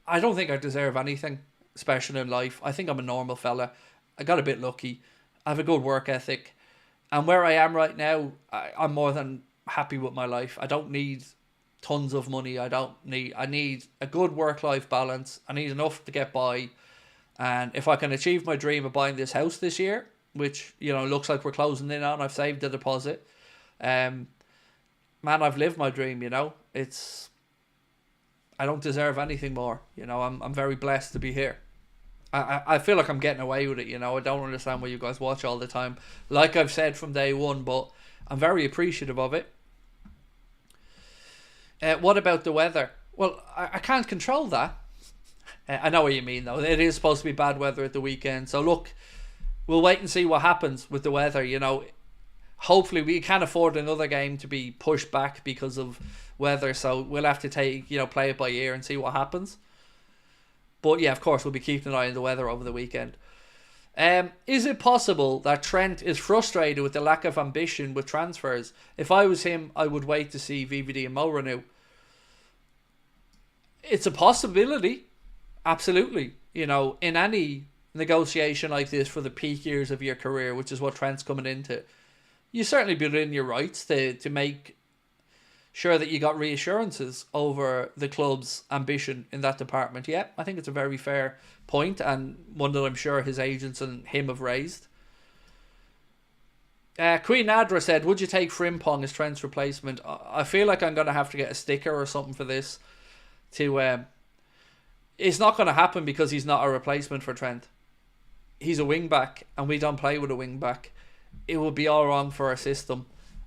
I don't think I deserve anything special in life. I think I'm a normal fella. I got a bit lucky. I have a good work ethic. And where I am right now, I'm more than happy with my life. I don't need tons of money. I need a good work-life balance. I need enough to get by. And if I can achieve my dream of buying this house this year, which, you know, looks like we're closing in on, I've saved the deposit. Man, I've lived my dream, you know. I don't deserve anything more. You know, I'm very blessed to be here. I feel like I'm getting away with it, you know. I don't understand why you guys watch all the time. Like I've said from day one, but I'm very appreciative of it. What about the weather? Well, I can't control that. I know what you mean, though. It is supposed to be bad weather at the weekend. So, look, we'll wait and see what happens with the weather, you know. Hopefully, we can't afford another game to be pushed back because of weather. So, we'll have to play it by ear and see what happens. But, yeah, of course, we'll be keeping an eye on the weather over the weekend. Is it possible that Trent is frustrated with the lack of ambition with transfers? If I was him, I would wait to see VVD and Mo renew. It's a possibility. Absolutely. You know, in any negotiation like this for the peak years of your career, which is what Trent's coming into, you certainly be within your rights to make sure that you got reassurances over the club's ambition in that department. Yeah, I think it's a very fair point, and one that I'm sure his agents and him have raised. Queen Nadra said, would you take Frimpong as Trent's replacement? I feel like I'm going to have to get a sticker or something for this. It's not going to happen because he's not a replacement for Trent. He's a wing back, and we don't play with a wing back. It would be all wrong for our system.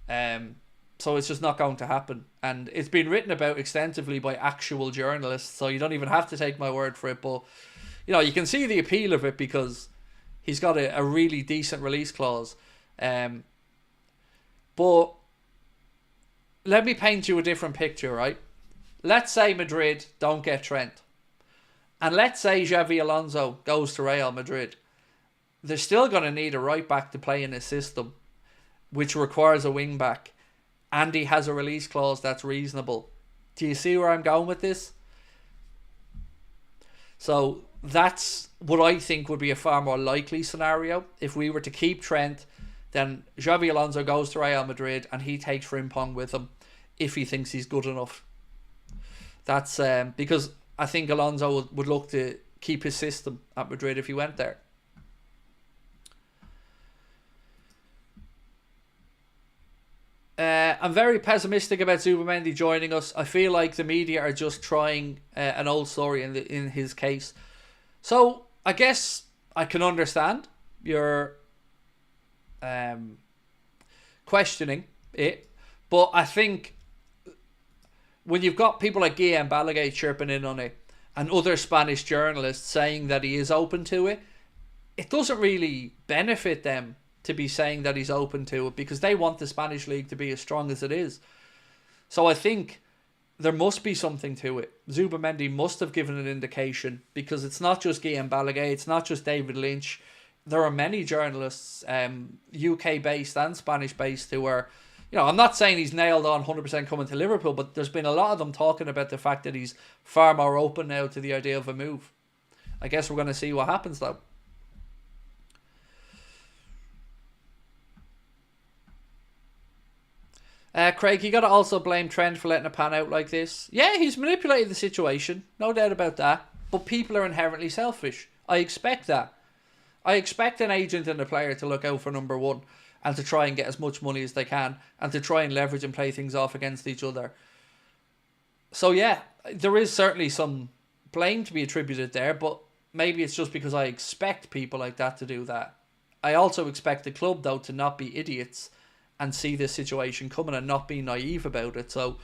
So it's just not going to happen. And it's been written about extensively by actual journalists, so you don't even have to take my word for it. But, you know, you can see the appeal of it because he's got a really decent release clause. But let me paint you a different picture, right? Let's say Madrid don't get Trent. And let's say Xavi Alonso goes to Real Madrid. They're still going to need a right back to play in a system which requires a wing back. And he has a release clause that's reasonable. Do you see where I'm going with this? So that's what I think would be a far more likely scenario. If we were to keep Trent, then Xavi Alonso goes to Real Madrid and he takes Frimpong with him if he thinks he's good enough. That's because I think Alonso would look to keep his system at Madrid if he went there. I'm very pessimistic about Zubimendi joining us. I feel like the media are just trying an old story in his case. So I guess I can understand your questioning it, but I think when you've got people like Guillem Balaguer chirping in on it and other Spanish journalists saying that he is open to it, it doesn't really benefit them to be saying that he's open to it, because they want the Spanish league to be as strong as it is. So I think there must be something to it. ZUBIMENDI must have given an indication, because it's not just Guillaume Balaguer, it's not just David Lynch. There are many journalists, UK based and Spanish based, who are, I'm not saying he's nailed on 100% coming to Liverpool, but there's been a lot of them talking about the fact that he's far more open now to the idea of a move. I guess we're going to see what happens though. Craig, you got to also blame Trent for letting it pan out like this. Yeah, he's manipulated the situation, no doubt about that. But people are inherently selfish. I expect that. I expect an agent and a player to look out for number one and to try and get as much money as they can and to try and leverage and play things off against each other. So yeah, there is certainly some blame to be attributed there, but maybe it's just because I expect people like that to do that. I also expect the club, though, to not be idiots and see this situation coming and not be naive about it. So,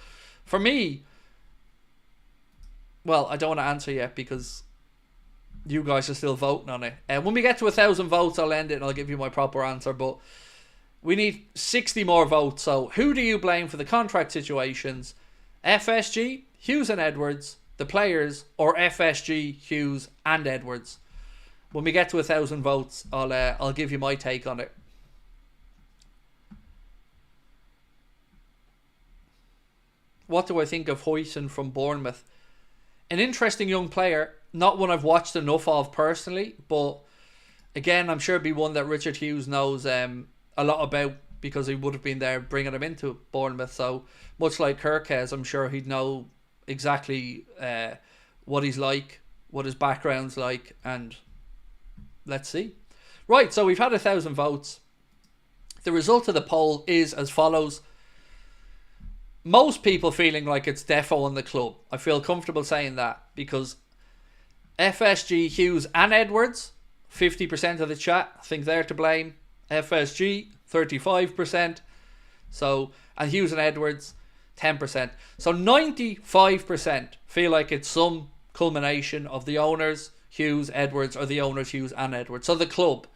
for me, well, I don't want to answer yet because you guys are still voting on it. When we get to 1,000 votes, I'll end it and I'll give you my proper answer. But we need 60 more votes. So, who do you blame for the contract situations? FSG, Hughes and Edwards, the players, or FSG, Hughes and Edwards? When we get to 1,000 votes, I'll give you my take on it. What do I think of Hoyson from Bournemouth? An interesting young player, not one I've watched enough of personally, but again, I'm sure it'd be one that Richard Hughes knows a lot about, because he would have been there bringing him into Bournemouth. So much like Kirk has, I'm sure he'd know exactly what he's like, what his background's like, and let's see. Right, so we've had 1,000 votes. The result of the poll is as follows. Most people feeling like it's defo on the club. I feel comfortable saying that, because FSG, Hughes and Edwards, 50% of the chat think they're to blame. FSG, 35%. So, and Hughes and Edwards, 10%. So 95% feel like it's some culmination of the owners, Hughes, Edwards, or the owners, Hughes and Edwards. So the club,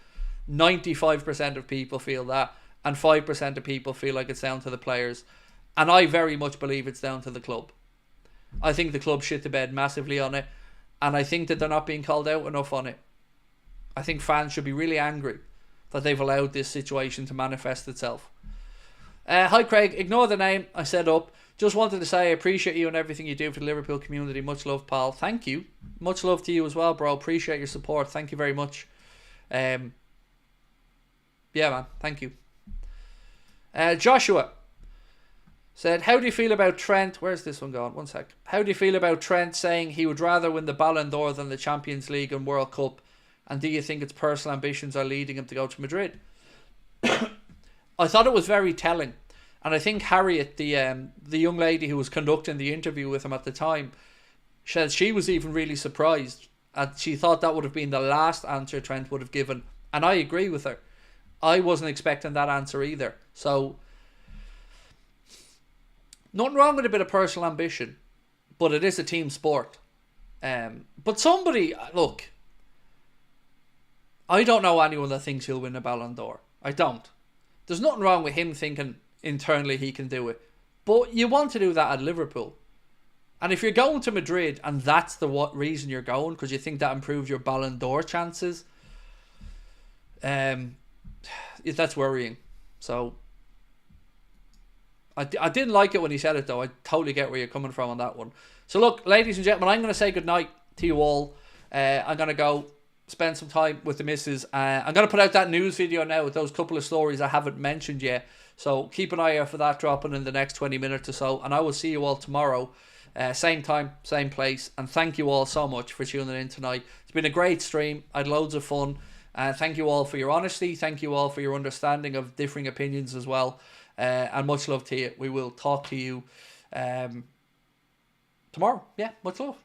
95% of people feel that, and 5% of people feel like it's down to the players. And I very much believe it's down to the club. I think the club shit the bed massively on it, and I think that they're not being called out enough on it. I think fans should be really angry that they've allowed this situation to manifest itself. Hi Craig, ignore the name I set up. Just wanted to say I appreciate you and everything you do for the Liverpool community. Much love, pal. Thank you. Much love to you as well, bro. Appreciate your support. Thank you very much. Yeah, man. Thank you. Joshua said, how do you feel about Trent? Where's this one gone? One sec. How do you feel about Trent saying he would rather win the Ballon d'Or than the Champions League and World Cup? And do you think its personal ambitions are leading him to go to Madrid? I thought it was very telling. And I think Harriet, the young lady who was conducting the interview with him at the time, said she was even really surprised. And she thought that would have been the last answer Trent would have given. And I agree with her. I wasn't expecting that answer either. So, nothing wrong with a bit of personal ambition, but it is a team sport. But somebody, look, I don't know anyone that thinks he'll win a Ballon d'Or. I don't. There's nothing wrong with him thinking internally he can do it. But you want to do that at Liverpool. And if you're going to Madrid and that's the reason you're going, because you think that improves your Ballon d'Or chances, that's worrying. So, I didn't like it when he said it though. I totally get where you're coming from on that one. So look, ladies and gentlemen, I'm going to say goodnight to you all. I'm going to go spend some time with the missus. I'm going to put out that news video now with those couple of stories I haven't mentioned yet. So keep an eye out for that dropping in the next 20 minutes or so. And I will see you all tomorrow. Same time, same place. And thank you all so much for tuning in tonight. It's been a great stream. I had loads of fun. Thank you all for your honesty. Thank you all for your understanding of differing opinions as well. And much love to you. We will talk to you tomorrow. Yeah, much love.